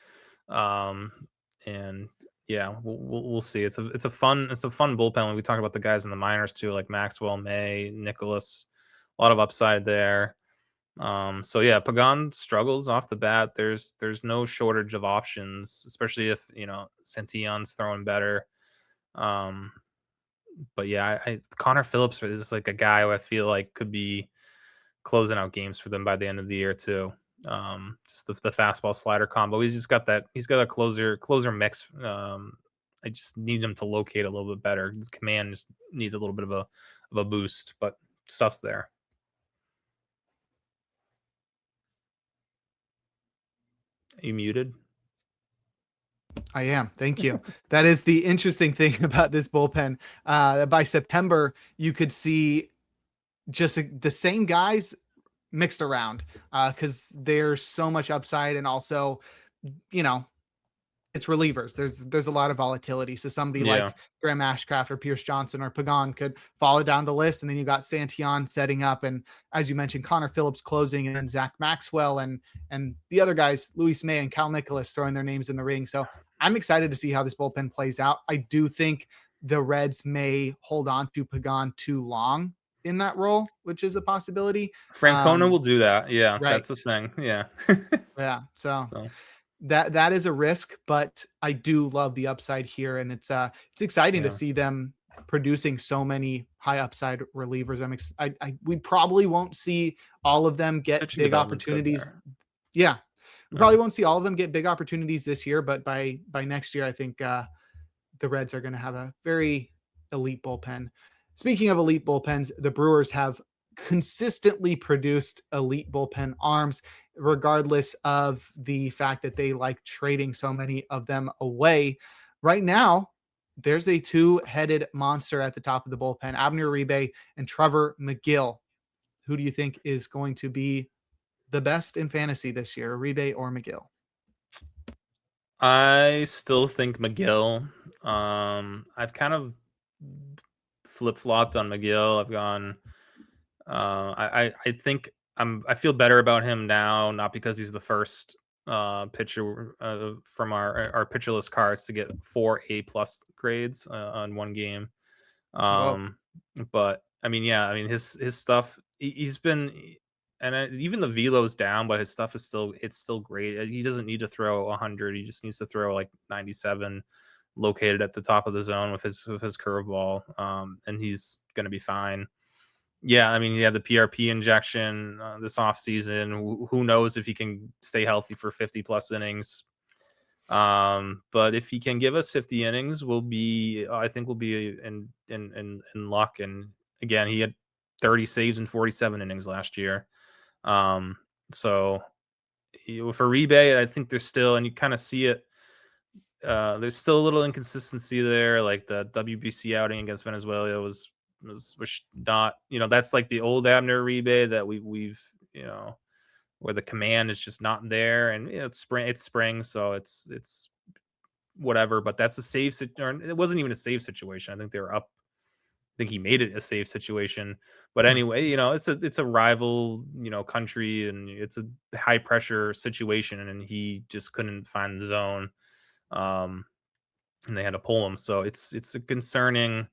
B: And yeah, we'll see. It's a fun bullpen when we talk about the guys in the minors too, like Maxwell, May, Nicholas. A lot of upside there. So yeah, Pagan struggles off the bat. There's no shortage of options, especially if Santillan's throwing better. But yeah, Connor Phillips is like a guy who I feel like could be closing out games for them by the end of the year too. Just the fastball slider combo. He's got a closer mix. I just need him to locate a little bit better. His command just needs a little bit of a boost, but stuff's there. Are you muted?
A: I am. Thank you. That is the interesting thing about this bullpen. By September, you could see just the same guys mixed around because there's so much upside, and also, it's relievers. There's a lot of volatility. So somebody like Graham Ashcraft or Pierce Johnson or Pagan could follow down the list, and then you got Santillan setting up, and as you mentioned, Connor Phillips closing, and then Zach Maxwell and the other guys, Luis May and Cal Nicholas, throwing their names in the ring. So I'm excited to see how this bullpen plays out. I do think the Reds may hold on to Pagan too long in that role, which is a possibility.
B: Francona will do that. Yeah,
A: right.
B: That's the thing. Yeah.
A: Yeah. So that is a risk, but I do love the upside here, and it's exciting to see them producing so many high upside relievers. We probably won't see all of them get big opportunities. Yeah. We probably won't see all of them get big opportunities this year, but by next year, I think the Reds are going to have a very elite bullpen. Speaking of elite bullpens, the Brewers have consistently produced elite bullpen arms, regardless of the fact that they like trading so many of them away. Right now, there's a two-headed monster at the top of the bullpen, Abner Uribe and Trevor McGill. Who do you think is going to be the best in fantasy this year, Uribe or McGill?
B: I still think McGill. I've kind of flip-flopped on McGill. I've gone. I think I feel better about him now, not because he's the first pitcher from our pitcher list cards to get 4 A+ grades on one game. But I mean, his stuff. He's been. And even the velo's down, but his stuff is still great. He doesn't need to throw 100. He just needs to throw like 97, located at the top of the zone with his curveball, and he's going to be fine. Yeah, I mean, he had the PRP injection this offseason. Who knows if he can stay healthy for 50+ innings? But if he can give us 50 innings, I think we'll be in luck. And again, he had 30 saves in 47 innings last year. So with Uribe, I think there's still, and you kind of see it there's still a little inconsistency there. Like the WBC outing against Venezuela was not, that's like the old Abner Uribe that we've where the command is just not there, and it's spring, so it's whatever. But that's a save or it wasn't even a save situation. I think they were up. I think he made it a save situation. But anyway, it's a rival, country, and it's a high pressure situation, and he just couldn't find the zone. And they had to pull him. So it's a concerning,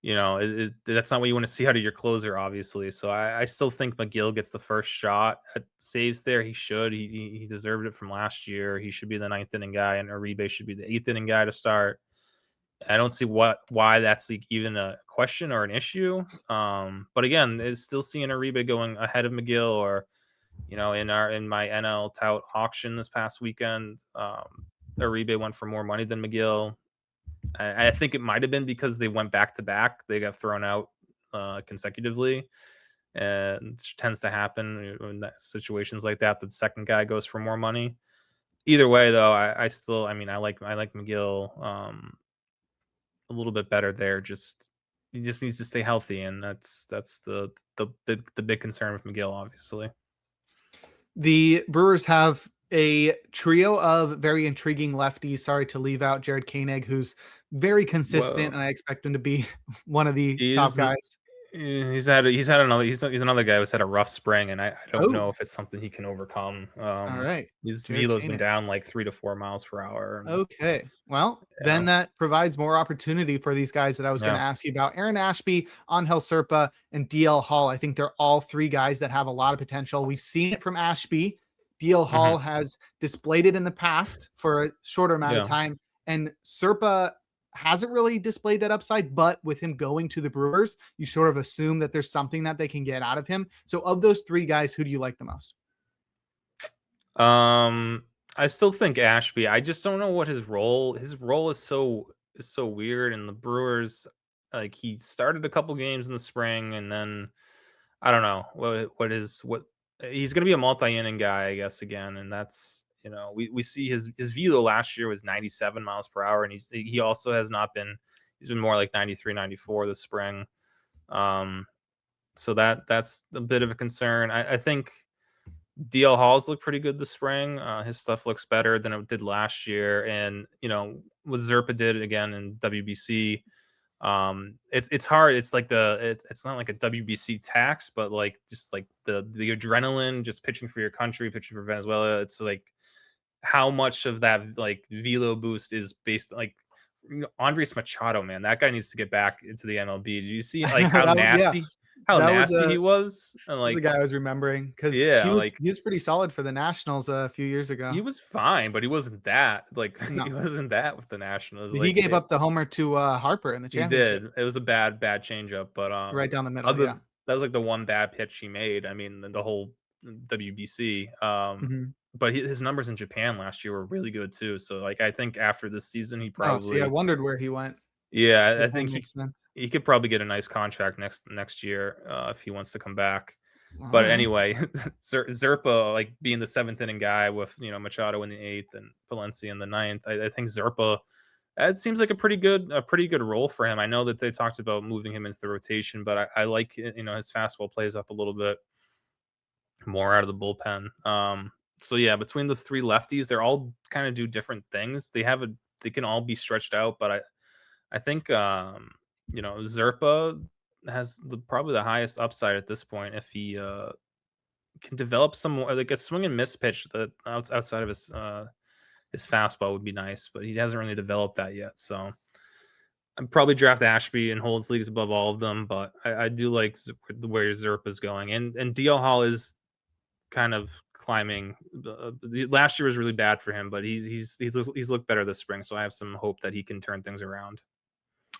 B: that's not what you want to see out of your closer, obviously. So I still think McGill gets the first shot at saves there. He should. He deserved it from last year. He should be the 9th inning guy, and Uribe should be the 8th inning guy to start. I don't see why that's like even a question or an issue. But again, it's still seeing Uribe going ahead of McGill, or in my NL tout auction this past weekend, Uribe went for more money than McGill. I think it might have been because they went back to back. They got thrown out consecutively, and it tends to happen in situations like that. The second guy goes for more money. Either way, though, I like McGill a little bit better there. He just needs to stay healthy, and that's the big concern with McGill, obviously.
A: The Brewers have a trio of very intriguing lefties. Sorry to leave out Jared Koenig, who's very consistent, and I expect him to be one of the top guys.
B: He's another guy who's had a rough spring, and I don't know if it's something he can overcome.
A: All right.
B: His velo's been down like 3 to 4 miles per hour.
A: Okay. Well, then that provides more opportunity for these guys that I was going to ask you about. Aaron Ashby, Angel Serpa, and DL Hall. I think they're all three guys that have a lot of potential. We've seen it from Ashby. DL Hall has displayed it in the past for a shorter amount of time, and Serpa hasn't really displayed that upside, but with him going to the Brewers, you sort of assume that there's something that they can get out of him. So of those three guys, who do you like the most?
B: I still think Ashby. I just don't know what his role is so weird in the Brewers. Like, he started a couple games in the spring, and then I don't know what he's going to be a multi-inning guy, I guess, again, and that's, we see his velo last year was 97 miles per hour, and he also has not been. He's been more like 93, 94 this spring. So that's a bit of a concern. I think DL Hall's looked pretty good this spring. His stuff looks better than it did last year, and what Zerpa did again in WBC. It's hard. It's like it's not like a WBC tax, but like just like the adrenaline, just pitching for your country, pitching for Venezuela. It's like how much of that like velo boost is based like Andres Machado, man. That guy needs to get back into the MLB. Did you see like how nasty? How nasty he was. And like
A: the guy I was remembering, because he was pretty solid for the Nationals a few years ago.
B: He was fine, but he wasn't that. Like, he wasn't that with the Nationals.
A: He gave up the homer to Harper in the championship.
B: He did. It was a bad changeup, but
A: right down the middle.
B: That was like the one bad pitch he made. I mean, the whole WBC. But his numbers in Japan last year were really good too. So like, I think after this season, he probably.
A: I wondered where he went.
B: Yeah, I think he could probably get a nice contract next year if he wants to come back. But anyway, Zerpa, like being the 7th inning guy with Machado in the 8th and Valencia in the 9th, I think Zerpa, it seems like a pretty good role for him. I know that they talked about moving him into the rotation, but I like his fastball plays up a little bit more out of the bullpen. So yeah, between those three lefties, they're all kind of do different things. They can all be stretched out, but I think Zerpa has probably the highest upside at this point if he can develop some more, like a swing and miss pitch that outside of his fastball would be nice, but he hasn't really developed that yet. So I'd probably draft Ashby and holds leagues above all of them, but I do like where Zerpa is going, and DL Hall is kind of climbing. Last year was really bad for him, but he's looked better this spring, so I have some hope that he can turn things around.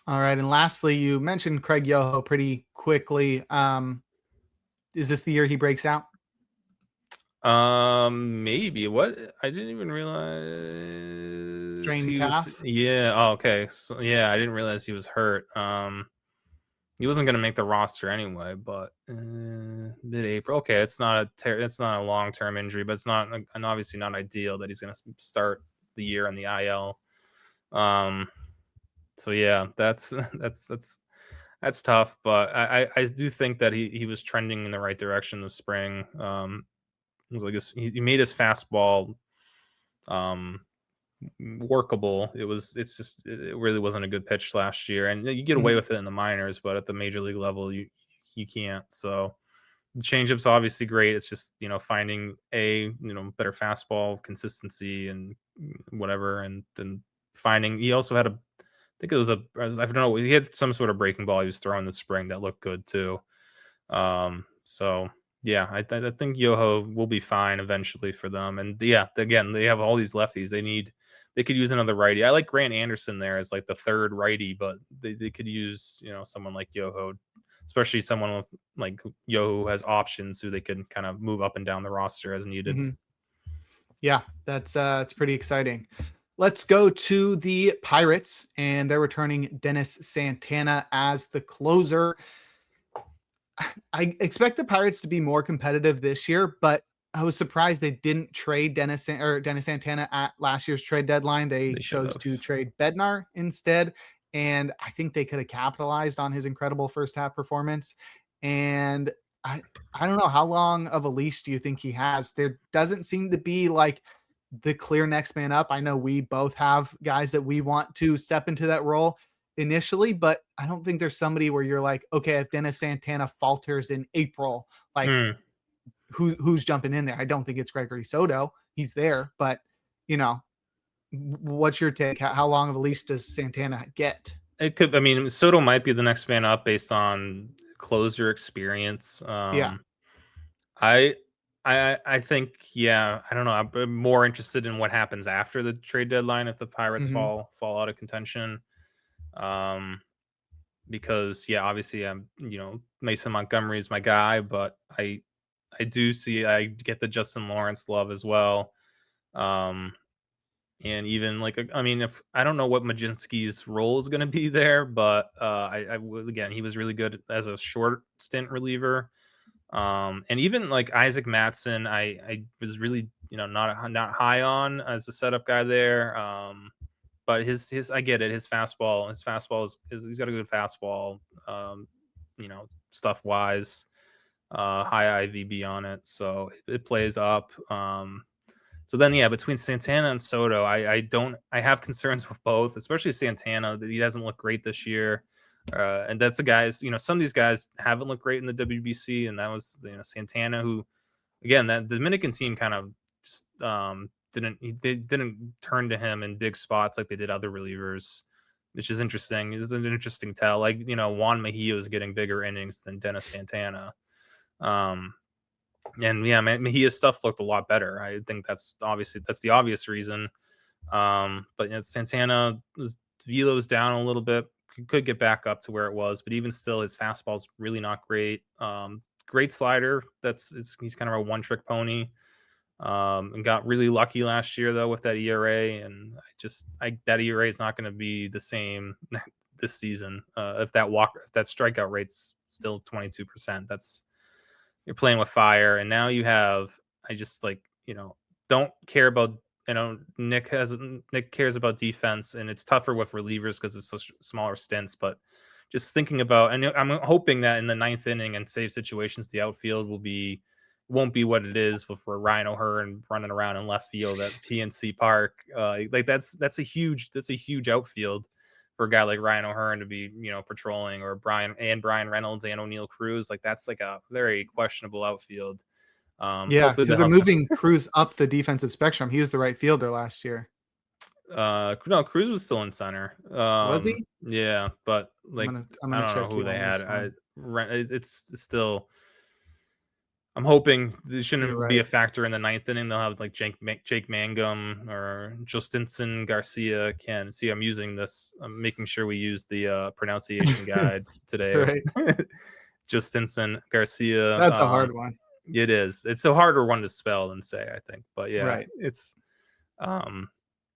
A: All right, and lastly, you mentioned Craig Yoho pretty quickly. Is this the year he breaks out?
B: Maybe. What? I didn't even realize.
A: Strained calf?
B: Yeah. Oh, okay. So, yeah, I didn't realize he was hurt. He wasn't going to make the roster anyway, but mid-April. Okay, it's not a long-term injury, but it's not, and obviously not ideal that he's going to start the year on the IL. So yeah, that's that's tough, but I do think that he was trending in the right direction this spring. It was like he made his fastball um workable. It really wasn't a good pitch last year, and you get away
A: Mhm.
B: with it in the minors, but at the major league level, you can't. So the changeup's obviously great. It's just finding better fastball consistency and whatever, and then finding he also had I think it was I don't know, he had some sort of breaking ball he was throwing this spring that looked good too. So yeah, I think Yoho will be fine eventually for them. And yeah, again, they have all these lefties. They could use another righty. I like Grant Anderson there as like the third righty, but they could use someone like Yoho, especially someone with like Yoho who has options who they can kind of move up and down the roster as needed.
A: Mhm. Yeah, that's it's pretty exciting. Let's go to the Pirates, and they're returning Dennis Santana as the closer. I expect the Pirates to be more competitive this year, but I was surprised they didn't trade Dennis Santana at last year's trade deadline. They
B: They should
A: chose
B: have.
A: to trade Bednar instead, and I think they could have capitalized on his incredible first half performance. And I I don't know, how long of a leash do you think he has? There doesn't seem to be like the clear next man up. I know we both have guys that we want to step into that role initially, but I don't think there's somebody where you're like, okay, if Dennis Santana falters in April, like
B: Hmm.
A: who's jumping in there? I don't think it's Gregory Soto. He's there, but you know, what's your take? How long of a leash does Santana get?
B: It could. I mean, Soto might be the next man up based on closer experience.
A: Yeah.
B: I I think, yeah, I don't know. I'm more interested in what happens after the trade deadline if the Pirates
A: Hmm.
B: fall out of contention. Um, because yeah, obviously Mason Montgomery is my guy, but I do see I get the Justin Lawrence love as well. Um, and even like I mean, if I don't know what Majinski's role is going to be there, but again, he was really good as a short stint reliever. And even like Isaac Matson, I was really not high on as a setup guy there. But his I get it. His fastball is he's got a good fastball. Stuff wise, high IVB on it, so it plays up. So then yeah, between Santana and Soto, I have concerns with both, especially Santana that he doesn't look great this year. And that's the guys, some of these guys haven't looked great in the WBC, and that was Santana, who again, that Dominican team kind of just they didn't turn to him in big spots like they did other relievers, which is interesting. It's an interesting tell. Like Juan Mejia is getting bigger innings than Dennis Santana. Um, and yeah, Mejia's stuff looked a lot better. I think that's the obvious reason. But Santana velo's down a little bit. Could get back up to where it was, but even still, his fastball's really not great. Great slider. He's kind of a one trick pony. And got really lucky last year though with that ERA, and that ERA is not going to be the same this season. If that strikeout rate's still 22%, you're playing with fire. And now you have, I just don't care about, Nick cares about defense, and it's tougher with relievers because it's so smaller stints. But just thinking about, and I'm hoping that in the ninth inning and save situations, the outfield won't be what it is with Ryan O'Hearn running around in left field at PNC Park. Like that's a huge outfield for a guy like Ryan O'Hearn to be, patrolling, or Brian Reynolds and O'Neal Cruz. Like that's like a very questionable outfield.
A: Yeah,
B: Hopefully
A: because
B: they'll
A: they're
B: have some.
A: moving Cruz up the defensive spectrum. He was the right fielder last year.
B: No, Cruz was still in center.
A: Was he?
B: Yeah, but
A: I'm
B: like
A: gonna I'm
B: I
A: gonna
B: don't know
A: check
B: who
A: you
B: they
A: on this
B: had.
A: one.
B: It's still. I'm hoping this
A: You're
B: shouldn't be
A: right.
B: a factor in the ninth inning. They'll have like Jake Mangum or Justinson Garcia. Can see I'm using this. I'm making sure we use the pronunciation guide today of
A: Right.
B: Justinson Garcia.
A: That's a hard one.
B: It is. It's a harder one to spell than say, I think. But yeah,
A: Right.
B: it's um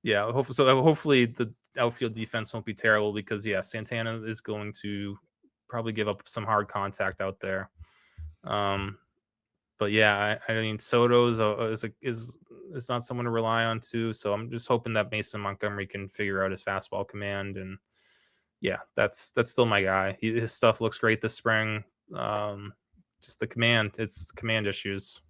B: yeah, hopefully the outfield defense won't be terrible, because yeah, Santana is going to probably give up some hard contact out there. Um but yeah, I mean Soto is someone to rely on too. So I'm just hoping that Mason Montgomery can figure out his fastball command. And yeah, that's still my guy. His stuff looks great this spring. Just the command, it's command issues.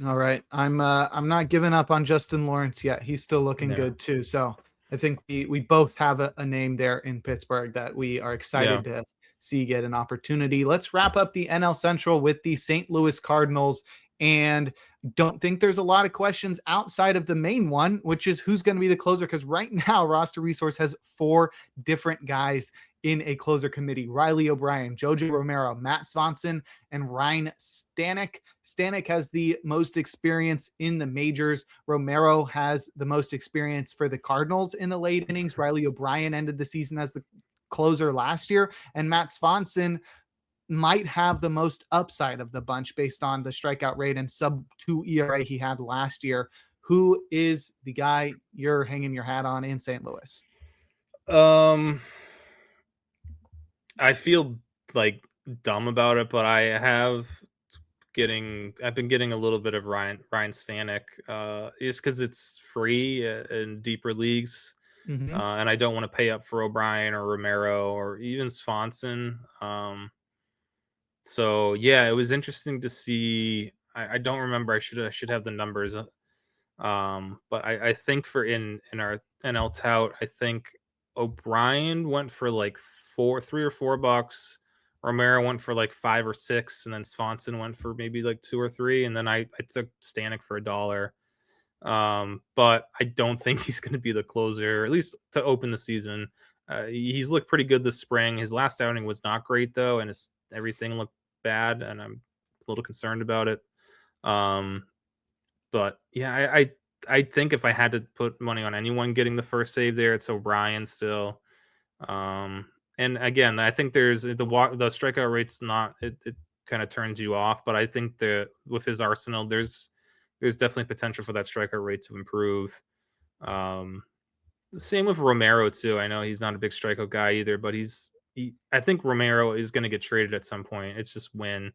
A: All right. I'm not giving up on Justin Lawrence yet. He's still looking good too. So I think we both have a name there in Pittsburgh that we are excited to see get an opportunity. Let's wrap up the NL Central with the St. Louis Cardinals. And don't think there's a lot of questions outside of the main one, which is who's going to be the closer. Because right now, Roster Resource has 4 different guys in a closer committee: Riley O'Brien, Jojo Romero, Matt Swanson, and Ryan Stanek. Stanek has the most experience in the majors. Romero has the most experience for the Cardinals in the late innings. Riley O'Brien ended the season as the closer last year, and Matt Swanson might have the most upside of the bunch based on the strikeout rate and sub-2 ERA he had last year. Who is the guy you're hanging your hat on in St. Louis?
B: I feel like dumb about it, but I've been getting a little bit of Ryan Stanek, just because it's free in deeper leagues.
A: Mm-hmm.
B: And I don't want to pay up for O'Brien or Romero or even Swanson. So yeah, it was interesting to see. I don't remember. I should have the numbers. But I think for in our NL tout, I think O'Brien went for like $3 or $4. Romero went for like 5 or 6, and then Swanson went for maybe like 2 or 3, and then I took Stanek for $1. But I don't think he's going to be the closer, at least to open the season. He's looked pretty good this spring. His last outing was not great though, and everything looked bad, and I'm a little concerned about it. But yeah, I think if I had to put money on anyone getting the first save there, it's O'Brien still. And again, I think there's the strikeout rate's not, it kind of turns you off, but I think that with his arsenal, there's definitely potential for that strikeout rate to improve. Same with Romero too. I know he's not a big strikeout guy either, but I think Romero is going to get traded at some point. It's just when.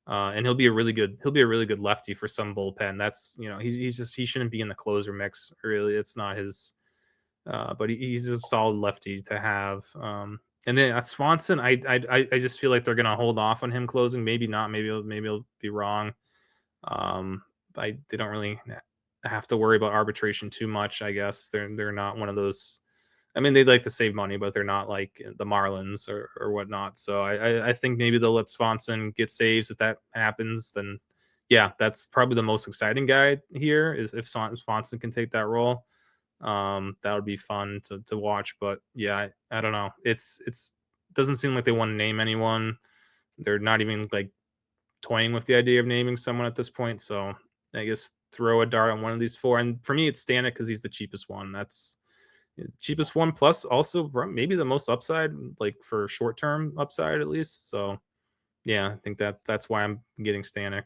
B: And he'll be a really good lefty for some bullpen. That's, he shouldn't be in the closer mix. Really, it's not his. But he's a solid lefty to have. And then Swanson, I just feel like they're gonna hold off on him closing. Maybe not. Maybe I'll be wrong. They don't really have to worry about arbitration too much. I guess they're not one of those. I mean, they'd like to save money, but they're not like the Marlins or whatnot. So I think maybe they'll let Swanson get saves. If that happens, then yeah, that's probably the most exciting guy here, is if Swanson can take that role. That would be fun to watch. But yeah, I don't know. It's doesn't seem like they want to name anyone. They're not even like toying with the idea of naming someone at this point. So I guess throw a dart on one of these 4. And for me, it's Stanek because he's the cheapest one. That's cheapest one, plus also maybe the most upside, like for short-term upside at least. So yeah, I think that's why I'm getting Stanek.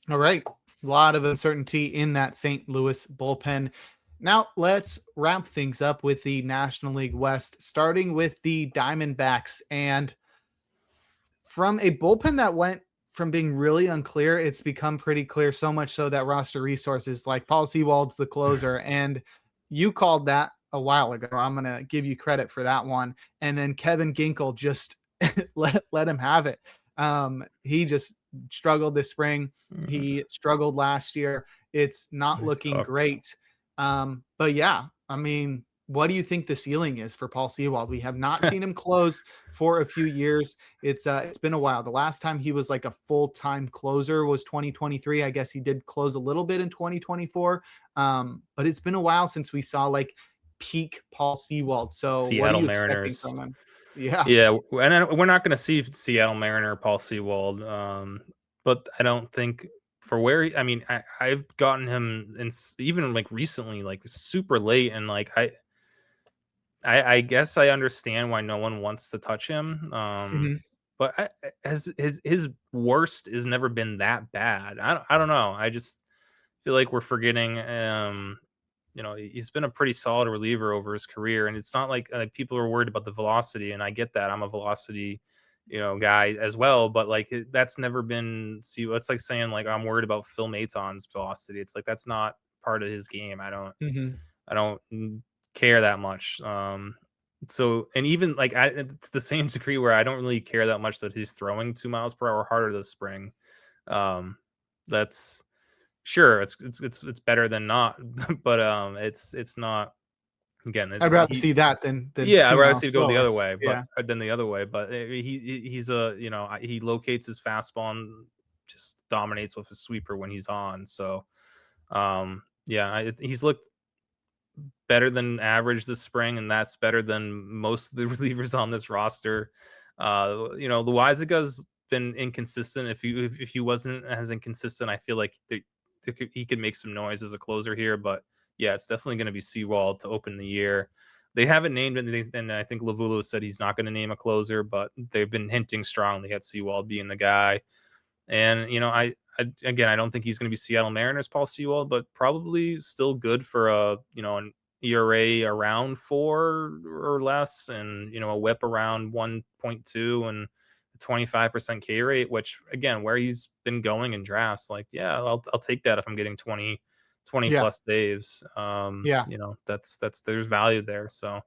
A: All right. A lot of uncertainty in that St. Louis bullpen. Now let's wrap things up with the National League West, starting with the Diamondbacks. And from a bullpen that went from being really unclear, it's become pretty clear, so much so that Roster Resources like Paul Sewald's the closer. And you called that a while ago. I'm going to give you credit for that one. And then Kevin Ginkel just let him have it. He just struggled this spring. He struggled last year. It's not looking great. But yeah, I mean, what do you think the ceiling is for Paul Sewald? We have not seen him close for a few years. It's been a while. The last time he was like a full-time closer was 2023. I guess he did close a little bit in 2024. But it's been a while since we saw like peak Paul Sewald. So
B: Seattle
A: what are you
B: Mariners.
A: expecting from him? Yeah.
B: And we're not going to see Seattle Mariner Paul Sewald. But I don't think for where I've gotten him in even like recently, like super late, and like I guess I understand why no one wants to touch him. But his worst has never been that bad. I don't know. I just feel like we're forgetting. He's been a pretty solid reliever over his career, and it's not like people are worried about the velocity. And I get that. I'm a velocity, guy as well. But like that's never been. See, it's like saying like I'm worried about Phil Maton's velocity. It's like that's not part of his game. I
A: Mhm.
B: don't care that much. So, and even like to the same degree where I don't really care that much that he's throwing 2 miles per hour harder this spring. That's sure it's better than not, but it's not. Again,
A: I'd
B: it's
A: rather see that than
B: yeah, I'd
A: 2
B: rather
A: miles
B: see it go the
A: slower.
B: other way, but
A: Yeah.
B: than the other way. But he's a he locates his fastball and just dominates with his sweeper when he's on. So yeah, he's looked better than average this spring, and that's better than most of the relievers on this roster. Loizaга's been inconsistent. If he wasn't as inconsistent, I feel like he could make some noise as a closer here. But yeah, it's definitely going to be Seawald to open the year. They haven't named anything, and I think Lavulo said he's not going to name a closer, but they've been hinting strongly at Seawald being the guy. And again, I don't think he's going to be Seattle Mariners Paul Sewald, but probably still good for an ERA around 4 or less, and a WHIP around 1.2 and a 25% K rate. Which again, where he's been going in drafts, like I'll take that if I'm getting 20
A: Yeah.
B: plus saves.
A: Yeah.
B: That's there's value there. So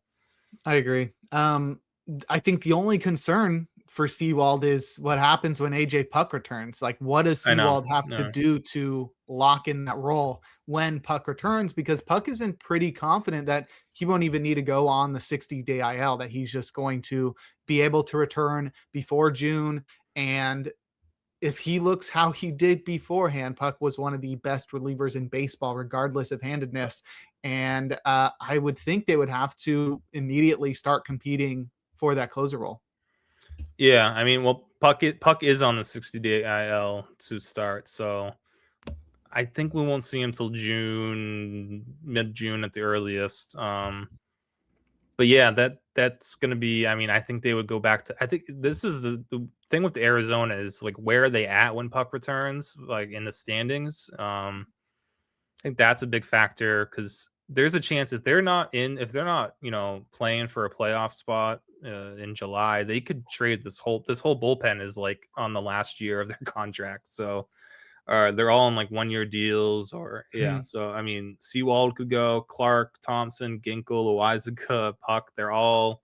A: I agree. I think the only concern for Seawald is what happens when AJ Puck returns. Like, what does
B: I know.
A: Seawald have to
B: No.
A: do to lock in that role when Puck returns? Because Puck has been pretty confident that he won't even need to go on the 60-day IL, that he's just going to be able to return before June. And if he looks how he did beforehand, Puck was one of the best relievers in baseball, regardless of handedness. And I would think they would have to immediately start competing for that closer role.
B: Yeah, I mean, well, Puck is on the 60-day IL to start, so I think we won't see him till June, mid June at the earliest. But yeah, that's going to be. I mean, I think they would go back to. I think this is the thing with Arizona is like where are they at when Puck returns, like in the standings. I think that's a big factor because there's a chance if they're not playing for a playoff spot in July, they could trade this whole bullpen is like on the last year of their contract. So they're all on like 1-year deals or
A: Hmm.
B: So I mean, Seawald could go, Clark, Thompson, Ginkel, Loizaga, Puck. They're all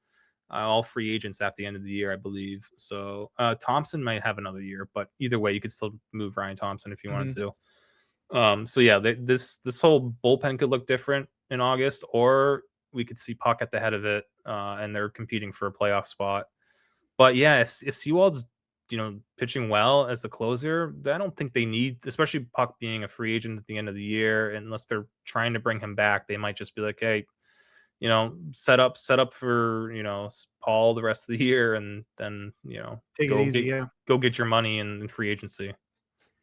B: free agents at the end of the year, I believe. So Thompson might have another year, but either way, you could still move Ryan Thompson if you wanted
A: Hmm.
B: to. So yeah, this whole bullpen could look different in August, or we could see Puck at the head of it, and they're competing for a playoff spot. But yeah, if Seawald's pitching well as the closer, I don't think they need, especially Puck being a free agent at the end of the year, unless they're trying to bring him back. They might just be like, hey, set up for Paul the rest of the year, and then
A: Take it easy. Yeah.
B: go get your money in free agency.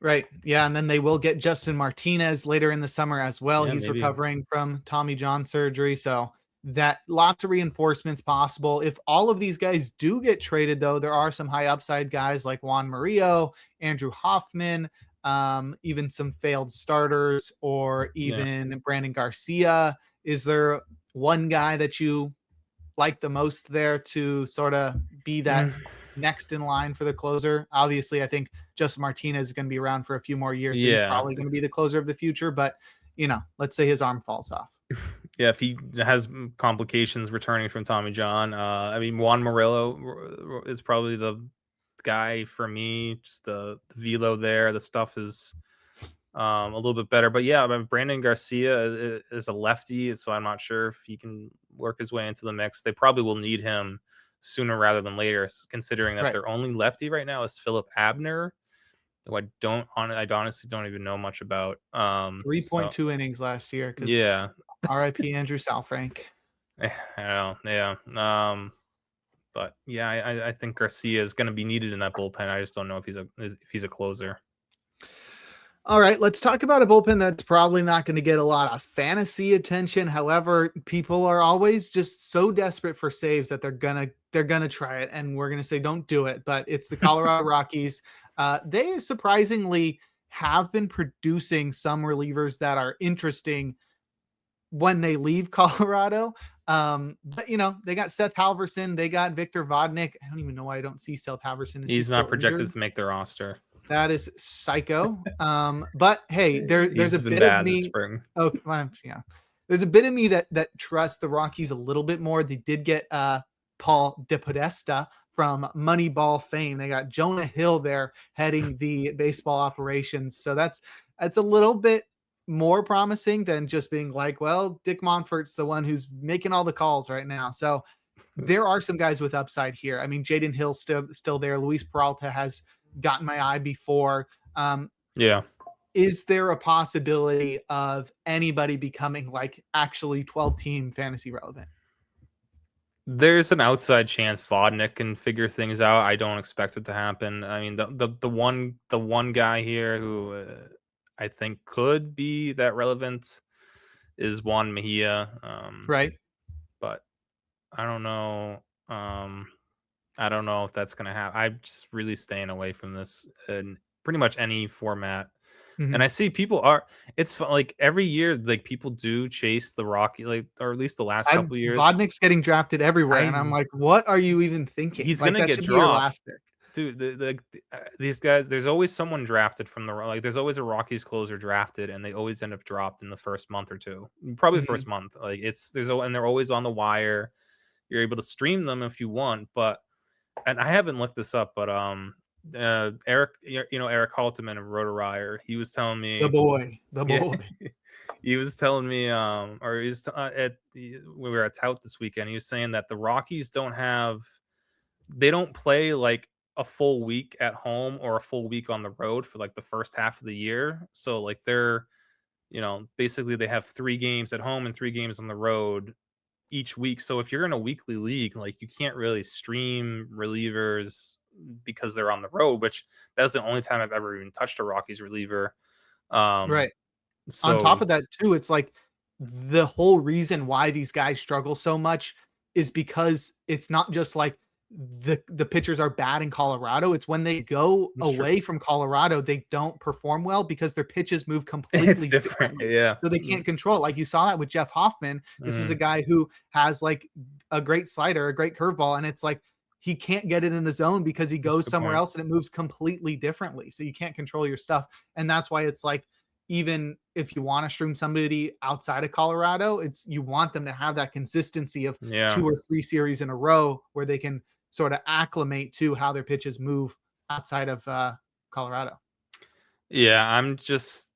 A: Right. Yeah. And then they will get Justin Martinez later in the summer as well.
B: Yeah,
A: He's
B: maybe.
A: recovering from Tommy John surgery. So that lots of reinforcements possible. If all of these guys do get traded, though, there are some high upside guys like Juan Murillo, Andrew Hoffman, even some failed starters, or
B: Yeah.
A: even Brandon Garcia. Is there one guy that you like the most there to sort of be that next in line for the closer? Obviously, I think Justin Martinez is going to be around for a few more years, so he's
B: Yeah.
A: probably going to be the closer of the future. But let's say his arm falls off.
B: Yeah, if he has complications returning from Tommy John, I mean, Juan Murillo is probably the guy for me. Just the velo there, the stuff is a little bit better. But yeah, I mean, Brandon Garcia is a lefty, so I'm not sure if he can work his way into the mix. They probably will need him sooner rather than later, considering that
A: Right.
B: their only lefty right now is Philip Abner, who I honestly don't even know much about. So
A: 3.2 innings last year because
B: yeah.
A: RIP Andrew Salfrank.
B: I don't know. Yeah. But yeah, I think Garcia is going to be needed in that bullpen. I just don't know if he's a closer.
A: All right, let's talk about a bullpen that's probably not going to get a lot of fantasy attention. However, people are always just so desperate for saves that they're gonna try it, and we're gonna say don't do it. But it's the Colorado Rockies. They surprisingly have been producing some relievers that are interesting when they leave Colorado. But they got Seth Halverson, they got Victor Vodnik. I don't even know why I don't see Seth Halverson. Is he
B: He's not
A: still
B: projected
A: injured?
B: to make the roster.
A: That is psycho. But hey, there's
B: He's
A: a
B: been
A: bit of
B: bad this
A: me.
B: spring.
A: Oh, well, yeah. There's a bit of me that trusts the Rockies a little bit more. They did get Paul DePodesta from Moneyball fame. They got Jonah Hill there heading the baseball operations. So that's a little bit more promising than just being like, well, Dick Monfort's the one who's making all the calls right now. So there are some guys with upside here. I mean, Jaden Hill's still there. Luis Peralta has gotten my eye before.
B: Yeah.
A: Is there a possibility of anybody becoming like actually 12-team fantasy relevant?
B: There's an outside chance Vodnik can figure things out. I don't expect it to happen. I mean, the one guy here who I think could be that relevant is Juan Mejia.
A: Right.
B: But I don't know. I don't know if that's gonna happen. I'm just really staying away from this in pretty much any format. And
A: Mhm.
B: I see people are. It's like every year, like people do chase the Rocky, like or at least the last couple of years.
A: Vodnik's getting drafted everywhere, and I'm
B: I
A: like, what are you even thinking?
B: He's
A: Like
B: gonna
A: that
B: get
A: should be your
B: dropped.
A: last pick.
B: Dude, these guys, there's always someone drafted from like there's always a Rockies closer drafted, and they always end up dropped in the first month or two, probably the
A: Mhm.
B: first month. Like and they're always on the wire. You're able to stream them if you want, but and I haven't looked this up, but Eric, Eric Halteman of Rotorire, he was telling
A: The
B: me,
A: boy, the
B: yeah,
A: boy.
B: he was telling me, or he was we were at Tout this weekend. He was saying that the Rockies they don't play like a full week at home or a full week on the road for like the first half of the year. So like they're, basically they have 3 games at home and 3 games on the road each week. So if you're in a weekly league, like you can't really stream relievers because they're on the road, which that's the only time I've ever even touched a Rockies reliever. Um,
A: Right. On top
B: so
A: of that too, it's like the whole reason why these guys struggle so much is because it's not just like the pitchers are bad in Colorado. It's when they go
B: it's true.
A: away from Colorado, they don't perform well because their pitches move
B: It's
A: completely
B: different.
A: differently.
B: Yeah.
A: So they can't control it. Like you saw that with Jeff Hoffman. This was a
B: Mhm.
A: guy who has like a great slider, a great curveball, and it's like he can't get it in the zone because he
B: That's a
A: goes
B: good
A: somewhere
B: point.
A: else and it moves completely differently. So you can't control your stuff. And that's why it's like even if you want to stream somebody outside of Colorado, it's you want them to have that consistency of
B: Yeah.
A: 2 or 3 series in a row where they can sort of acclimate to how their pitches move outside of Colorado.
B: Yeah. I'm just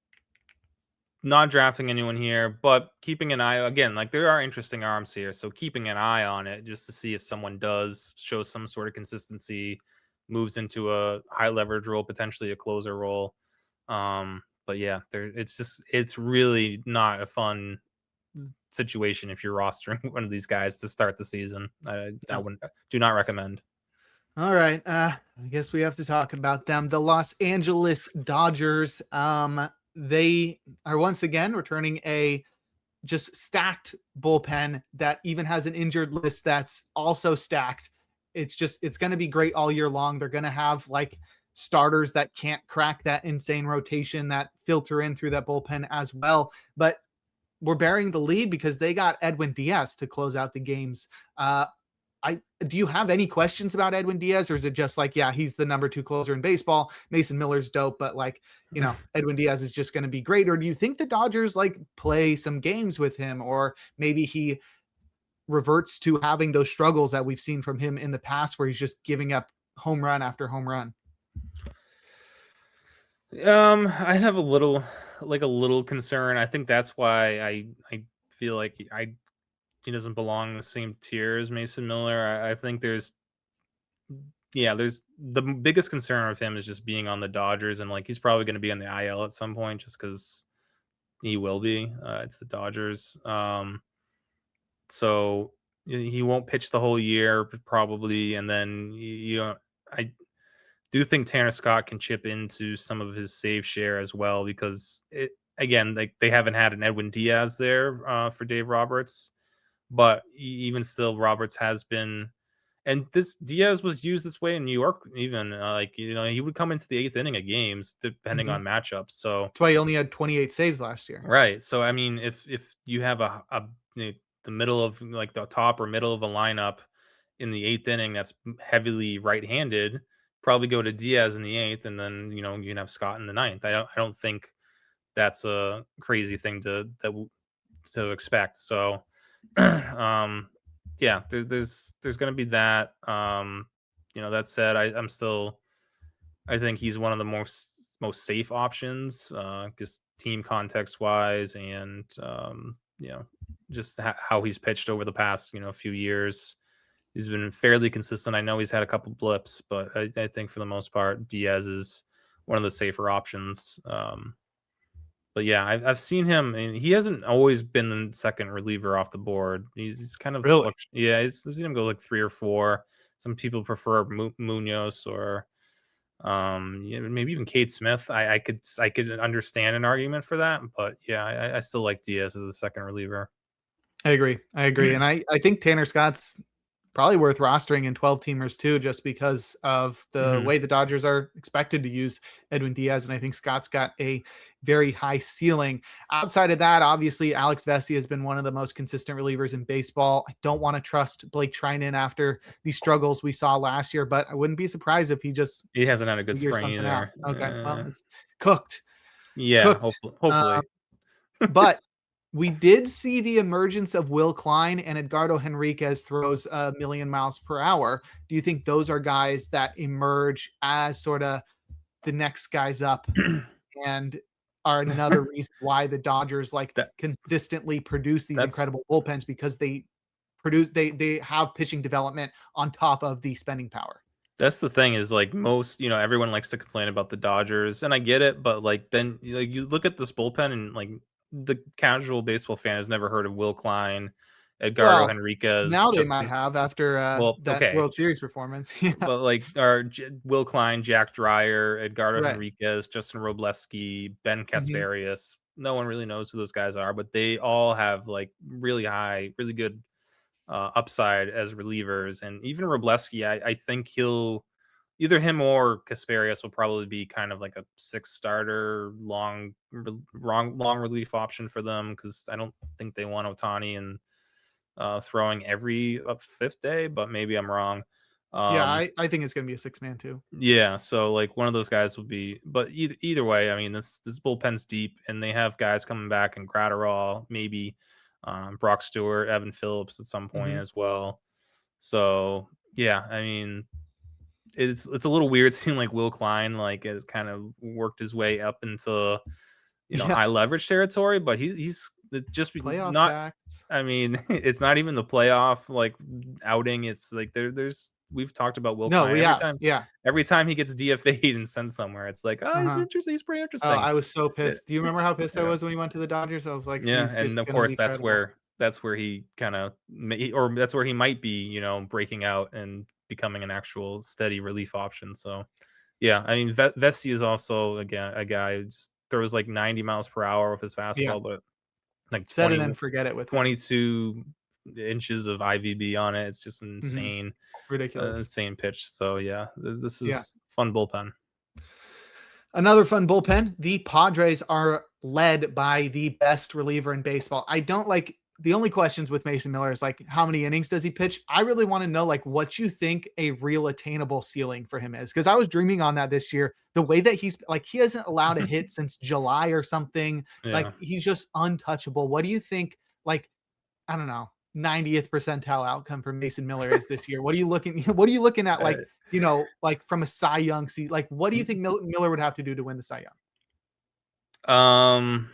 B: not drafting anyone here, but keeping an eye again, like there are interesting arms here. So keeping an eye on it just to see if someone does show some sort of consistency, moves into a high leverage role, potentially a closer role. But yeah, it's really not a fun situation if you're rostering one of these guys to start the season. I
A: No.
B: wouldn't do not recommend.
A: All right. I guess we have to talk about them. The Los Angeles Dodgers. They are once again returning a just stacked bullpen that even has an injured list that's also stacked. It's going to be great all year long. They're going to have like starters that can't crack that insane rotation that filter in through that bullpen as well. But we're bearing the lead because they got Edwin Diaz to close out the games. I do you have any questions about Edwin Diaz, or is it just like, yeah, he's the number 2 closer in baseball. Mason Miller's dope, but like, Edwin Diaz is just going to be great. Or do you think the Dodgers like play some games with him, or maybe he reverts to having those struggles that we've seen from him in the past, where he's just giving up home run after home run?
B: I have a little concern. I think that's why I feel like he doesn't belong in the same tier as Mason Miller. I think there's the biggest concern of him is just being on the Dodgers, and like he's probably going to be on the IL at some point just because he will be. It's the Dodgers. So he won't pitch the whole year probably, and then I do think Tanner Scott can chip into some of his save share as well because again, like they haven't had an Edwin Diaz there for Dave Roberts, but even still, Roberts has been, and this Diaz was used this way in New York. Even he would come into the 8th inning of games depending
A: Mm-hmm.
B: on matchups. So
A: That's why he only had 28 saves last year.
B: right, so I mean, if you have the middle of like the top or middle of a lineup in the 8th inning that's heavily right-handed, probably go to Diaz in the 8th, and then you can have Scott in the 9th. I don't think that's a crazy thing to expect. So, yeah, there's going to be that. That said, I think he's one of the most safe options, just team context wise, and just how he's pitched over the past few years. He's been fairly consistent. I know he's had a couple blips, but I think for the most part, Diaz is one of the safer options. But yeah, I've seen him, and he hasn't always been the second reliever off the board. He's kind of
A: Really?
B: yeah. I've seen him go like 3 or 4. Some people prefer Munoz or maybe even Cade Smith. I could understand an argument for that, but yeah, I still like Diaz as the second reliever.
A: I agree. And I think Tanner Scott's probably worth rostering in 12 teamers too, just because of the
B: Mhm.
A: way the Dodgers are expected to use Edwin Diaz. And I think Scott's got a very high ceiling. Outside of that, obviously, Alex Vesey has been one of the most consistent relievers in baseball. I don't want to trust Blake Trinan after the struggles we saw last year, but I wouldn't be surprised if he just
B: He hasn't had a good
A: figures
B: spring
A: something out.
B: either.
A: Okay. Well, it's cooked.
B: Yeah,
A: Cooked.
B: hopefully,
A: Um,
B: hopefully.
A: but we did see the emergence of Will Klein and Edgardo Henriquez throws a million miles per hour. Do you think those are guys that emerge as sort of the next guys up and are another reason why the Dodgers
B: that
A: consistently produce these
B: that's
A: incredible bullpens because they have pitching development on top of the spending power?
B: That's the thing is like most, everyone likes to complain about the Dodgers, and I get it, but like then like you look at this bullpen and like the casual baseball fan has never heard of Will Klein, Edgardo
A: Well,
B: Henriquez,
A: now they might
B: Justin.
A: have after
B: Well,
A: that
B: okay,
A: World Series performance. Yeah,
B: but like our Will Klein, Jack Dreyer, Edgardo
A: right.
B: Henriquez, Justin Robleski, Ben
A: Mhm.
B: Kasparius. No one really knows who those guys are, but they all have like really high, really good upside as relievers. And even Robleski, I think he'll either him or Kasparius will probably be kind of like a 6 starter, long relief option for them because I don't think they want Otani and throwing every 5th day, but maybe I'm wrong.
A: Yeah,
B: Um,
A: I think it's gonna be a six-man too.
B: yeah, so like one of those guys would be, but either way, I mean this bullpen's deep, and they have guys coming back in Gratterall, maybe Brock Stewart, Evan Phillips at some point
A: Mhm.
B: as well. So yeah, I mean it's a little weird seeing like Will Klein like has kind of worked his way up into
A: Yeah,
B: high leverage territory, but he's just
A: playoff
B: not.
A: tax.
B: I mean, it's not even the playoff like outing. It's like there's we've talked about Will
A: No,
B: Klein
A: we
B: every
A: have.
B: time.
A: Yeah.
B: Every time he gets DFA'd and sent somewhere, it's like, oh, he's
A: Uh-huh.
B: interesting. He's pretty
A: Oh,
B: interesting.
A: I was so
B: Yeah,
A: pissed. Do you remember how pissed I
B: yeah,
A: was when he went to the Dodgers? I was like,
B: yeah.
A: he's just
B: And of
A: gonna
B: course,
A: be credible.
B: that's where he kind of or that's where he might be, breaking out and becoming an actual steady relief option. So, yeah, I mean, Vesey is also again a guy who just throws like 90 miles per hour with his
A: Yeah.
B: fastball, but like
A: Set it
B: 20,
A: and forget it with him.
B: 22 inches of IVB on it. It's just
A: Mhm. Ridiculous.
B: insane pitch. So yeah, this
A: Yeah.
B: is fun bullpen.
A: Another fun bullpen. The Padres are led by the best reliever in baseball. I don't like the only questions with Mason Miller is like how many innings does he pitch? I really want to know like what you think a real attainable ceiling for him is because I was dreaming on that this year. The way that he's like he hasn't allowed a hit since July or something.
B: Yeah.
A: Like he's just untouchable. What do you think? Like I don't know, 90th percentile outcome for Mason Miller is this year. What are you looking? What are you looking at?
B: Uh,
A: Like from a Cy Young seat. Like what do you think Miller would have to do to win the Cy Young?
B: um.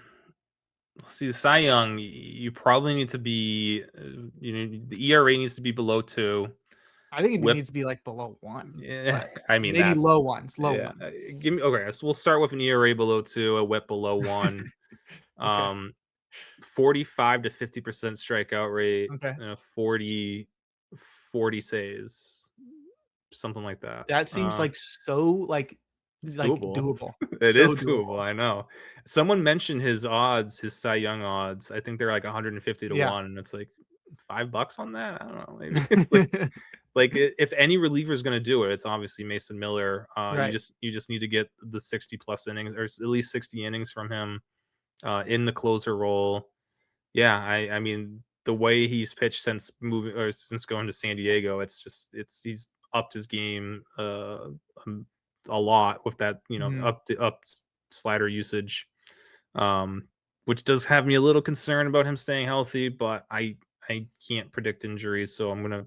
B: See, the Cy Young, you probably need to be, the ERA needs to be below 2.
A: I think it
B: Whip,
A: needs to be like below one,
B: yeah,
A: like
B: I mean
A: maybe
B: that's
A: low ones, low
B: yeah.
A: ones.
B: Give me okay. So we'll start with an ERA below 2, a WHIP below 1.
A: Okay.
B: Um, 45 to 50% strikeout rate,
A: Okay.
B: 40 saves, something like that.
A: That seems like so
B: It's
A: like
B: doable.
A: doable.
B: It is
A: So
B: doable.
A: doable.
B: I know. Someone mentioned his odds, his Cy Young odds. I think they're like 150 to
A: Yeah.
B: 1, and it's like $5 on that. I don't know. Maybe it's if any reliever is going to do it, it's obviously Mason Miller.
A: Right.
B: You just need to get the 60 plus innings or at least 60 innings from him in the closer role. Yeah, I mean the way he's pitched since moving or since going to San Diego, it's he's upped his game a lot with that, up slider usage, which does have me a little concerned about him staying healthy. But I can't predict injuries, so I'm gonna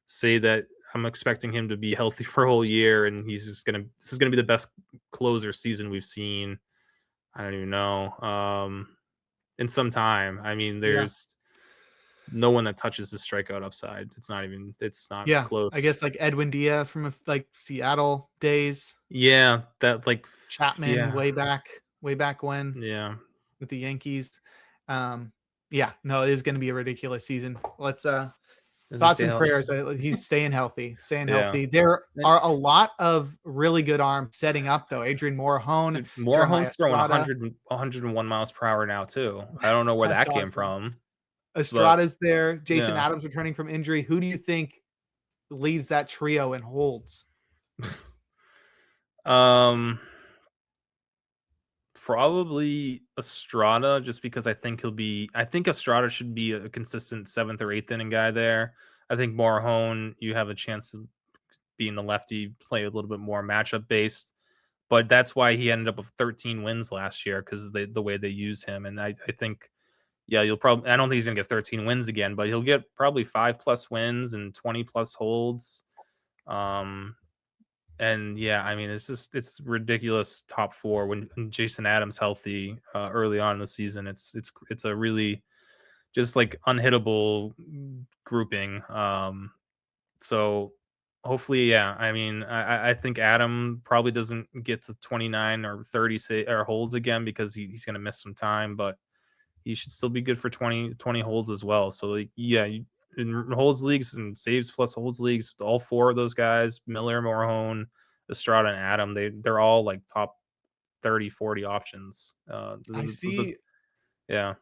B: say that I'm expecting him to be healthy for a whole year, and this is gonna be the best closer season we've seen. I don't even know, in some time. I mean,
A: Yeah.
B: there's no one that touches the strikeout upside. It's not
A: Yeah. I
B: close.
A: guess like Edwin Diaz from like Seattle days,
B: Yeah, that
A: Chapman
B: yeah,
A: way back when
B: yeah.
A: with the Yankees. Yeah, no, it is going to be a ridiculous season. Let's
B: Does he
A: thoughts
B: stay
A: and
B: healthy?
A: prayers. He's staying healthy, staying
B: Yeah.
A: healthy. There
B: And
A: are a lot of really good arms setting up though. Adrian Morahone,
B: dude,
A: Jeremiah
B: Morejon's throwing
A: Estrada.
B: 101 miles per hour now too. I don't know where
A: That's
B: that came
A: awesome.
B: from, but
A: Estrada's there. Jason
B: yeah.
A: Adams returning from injury. Who do you think leads that trio and holds?
B: Um, Probably Estrada, just because I think Estrada should be a consistent 7th or 8th inning guy there. I think Morejon, you have a chance of being the lefty, play a little bit more matchup based. But that's why he ended up with 13 wins last year, because the way they use him. And I think, yeah, I don't think he's gonna get 13 wins again, but he'll get probably 5+ wins and 20+ holds. And yeah, I mean, it's ridiculous top 4 when Jason Adams healthy early on in the season. It's a really just like unhittable grouping. So hopefully, yeah. I mean, I think Adam probably doesn't get to 29 or 30 or holds again, because he's going to miss some time, but he should still be good for 20 holds as well. So like, yeah, in holds leagues and saves plus holds leagues, all 4 of those guys, Miller, Morejon, Estrada, and Adam, they're all like top 30, 40 options.
A: I see
B: Yeah.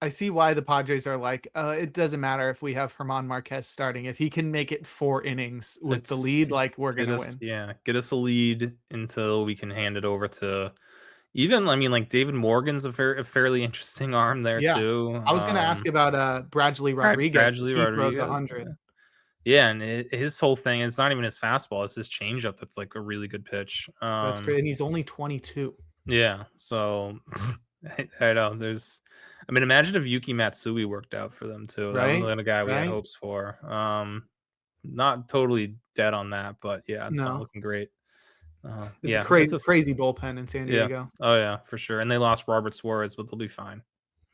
A: I see why the Padres are like, it doesn't matter if we have Herman Marquez starting. If he can make it 4 innings with the
B: It's
A: lead,
B: just
A: like we're
B: get
A: gonna
B: us,
A: win.
B: yeah, get us a lead until we can hand it over to, even, I mean, like David Morgan's a fairly interesting arm there
A: Yeah.
B: too.
A: I was gonna ask about Bradley Rodriguez because
B: Gradually
A: he throws
B: Rodriguez.
A: 100.
B: Yeah, and his whole thing, it's not even his fastball, it's his changeup that's like a really good pitch.
A: That's great. And he's only 22,
B: Yeah, so I know I mean, imagine if Yuki Matsui worked out for them too. That was
A: right?
B: another guy we had
A: Right?
B: hopes for. Not totally dead on that, but yeah, it's not
A: No.
B: looking great.
A: The
B: Yeah,
A: crazy crazy bullpen in San
B: yeah.
A: Diego.
B: Oh yeah, for sure. And they lost Robert Suarez, but they'll be fine.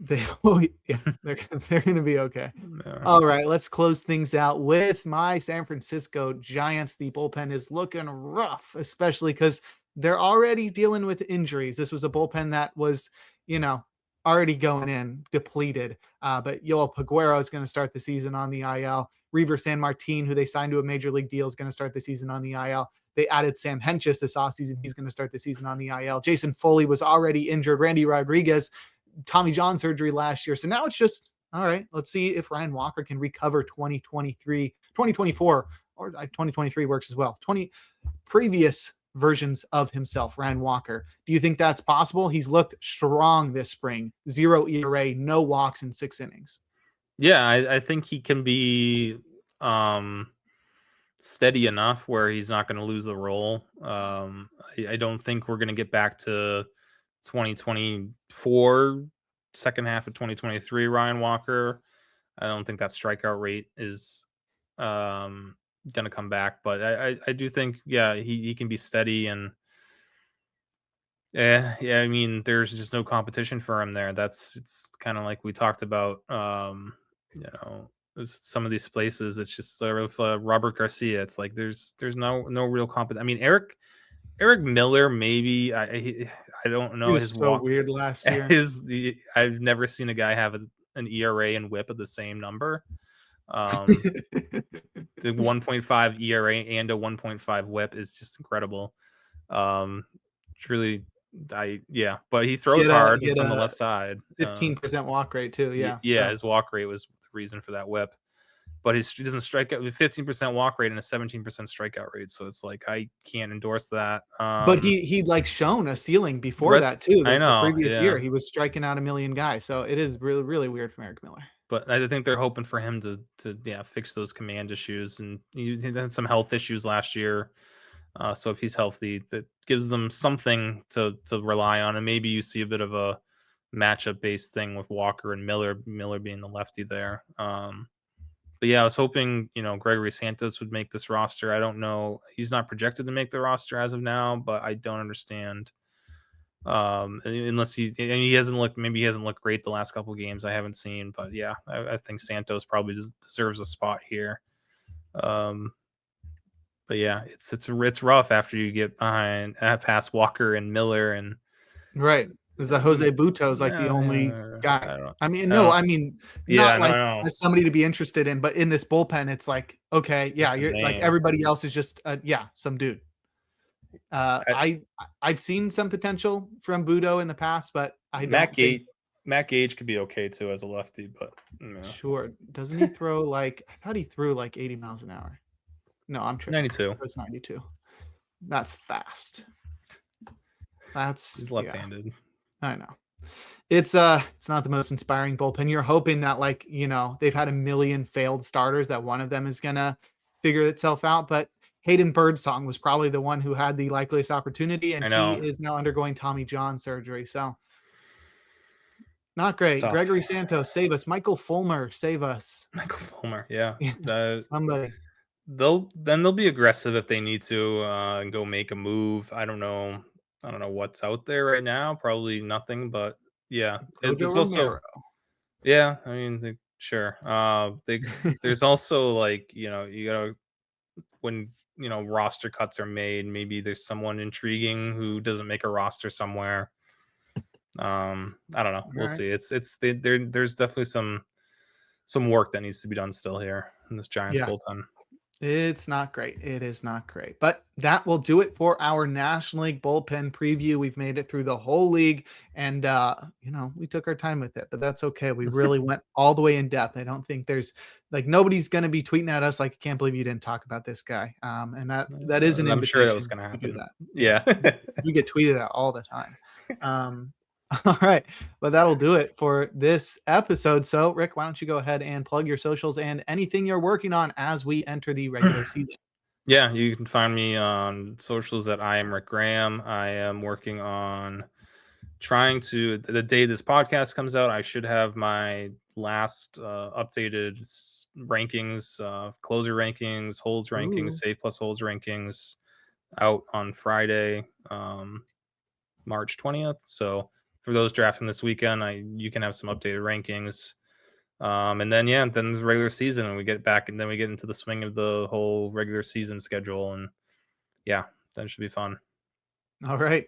A: They oh yeah, they're gonna be okay.
B: Yeah.
A: All right, let's close things out with my San Francisco Giants. The bullpen is looking rough, especially because they're already dealing with injuries. This was a bullpen that was, you know, already going in depleted. But Yoel Peguero is going to start the season on the IL. Reaver San Martin, who they signed to a major league deal, is going to start the season on the IL. They added Sam Hentges this offseason. He's going to start the season on the IL. Jason Foley was already injured. Randy Rodriguez, Tommy John surgery last year. So now it's just, all right, let's see if Ryan Walker can recover 2024, or 2023 works as well. 20 previous versions of himself, Ryan Walker. Do you think that's possible? He's looked strong this spring. 0 ERA, no walks in 6 innings.
B: Yeah, I think he can be steady enough where he's not going to lose the role. I don't think we're going to get back to 2024, second half of 2023 Ryan Walker. I don't think that strikeout rate is going to come back, but I do think, yeah, he can be steady. And yeah, I mean, there's just no competition for him there. It's kind of like we talked about, you know, some of these places. It's just with Robert Garcia. It's like there's no real competition. I mean, Eric Miller, maybe. I don't
A: He
B: know
A: was
B: his
A: so
B: walk.
A: weird last year.
B: I've never seen a guy have an ERA and WHIP of the same number. The 1.5 ERA and a 1.5 WHIP is just incredible. Truly, but he throws hard
A: He had
B: from the
A: a
B: left side.
A: 15% walk rate too. Yeah.
B: Yeah,
A: So
B: his walk rate was the reason for that WHIP. But he doesn't strike out with 15% walk rate and a 17% strikeout rate. So it's like, I can't endorse that.
A: but he'd like shown a ceiling before
B: Reds,
A: that too.
B: I
A: The
B: know,
A: previous
B: yeah.
A: year he was striking out a million guys. So it is really, really weird from Eric Miller.
B: but I think they're hoping for him to fix those command issues, and he had some health issues last year. So if he's healthy, that gives them something to rely on, and maybe you see a bit of a matchup based thing with Walker and Miller being the lefty there. But yeah, I was hoping Gregory Santos would make this roster. I don't know; he's not projected to make the roster as of now, but I don't understand. Unless he hasn't looked, maybe he hasn't looked great the last couple games. I haven't seen, but yeah, I think Santos probably deserves a spot here. But yeah, it's rough after you get past Walker and Miller and
A: Right. Is that Jose Buto's like the only guy? I mean, not like as somebody to be interested in, but in this bullpen, it's like, okay, yeah, you're like everybody else is just some dude. I've seen some potential from Buto in the past, but
B: Matt Gage could be okay too as a lefty, but
A: sure. Doesn't he throw like I thought he threw like 80 miles an hour? No, I'm tripping.
B: 92.
A: It's 92. That's fast.
B: He's left-handed.
A: Yeah. I know. It's not the most inspiring bullpen. You're hoping that they've had a million failed starters, that one of them is gonna figure itself out. But Hayden Birdsong was probably the one who had the likeliest opportunity, and he is now undergoing Tommy John surgery. So not great. Tough. Gregory Santos, save us. Michael Fulmer, save us.
B: Michael Fulmer, yeah.
A: Somebody.
B: They'll be aggressive if they need to and go make a move. I don't know what's out there right now. Probably nothing, but yeah, it's also I mean, sure. There's also you gotta when roster cuts are made. Maybe there's someone intriguing who doesn't make a roster somewhere. I don't know. We'll see. There's definitely some work that needs to be done still here in this Giants bullpen.
A: It's not great. It is not great. But that will do it for our National League bullpen preview. We've made it through the whole league, and we took our time with it, but that's okay. We really went all the way in depth. I don't think there's nobody's going to be tweeting at us like, I can't believe you didn't talk about this guy. And that is an
B: I'm sure that was going to happen. Yeah.
A: You get tweeted at all the time. All right. But that'll do it for this episode. So, Rick, why don't you go ahead and plug your socials and anything you're working on as we enter the regular season?
B: Yeah, you can find me on socials at I am Rick Graham. I am working on the day this podcast comes out, I should have my last updated rankings, closer rankings, holds rankings, save plus holds rankings out on Friday, March 20th. So for those drafting this weekend, you can have some updated rankings. And then the regular season, and we get back, and then we get into the swing of the whole regular season schedule, and that should be fun.
A: All right.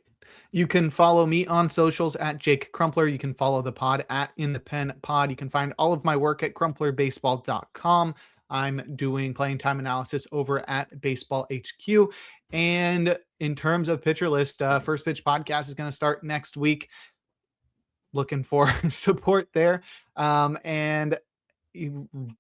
A: You can follow me on socials at Jake Crumpler. You can follow the pod at In the Pen Pod. You can find all of my work at crumplerbaseball.com. I'm doing playing time analysis over at Baseball HQ. And in terms of pitcher list, First Pitch Podcast is going to start next week. Looking for support there. And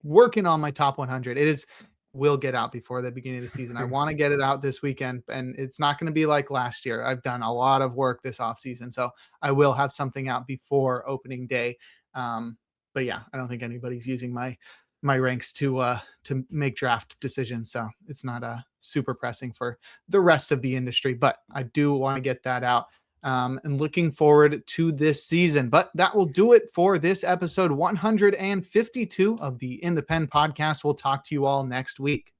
A: working on my top 100. Will get out before the beginning of the season. I want to get it out this weekend, and it's not going to be like last year. I've done a lot of work this offseason, so I will have something out before opening day. But yeah, I don't think anybody's using my ranks to make draft decisions, so it's not super pressing for the rest of the industry, but I do want to get that out. And looking forward to this season. But that will do it for this episode 152 of the In the Pen podcast. We'll talk to you all next week.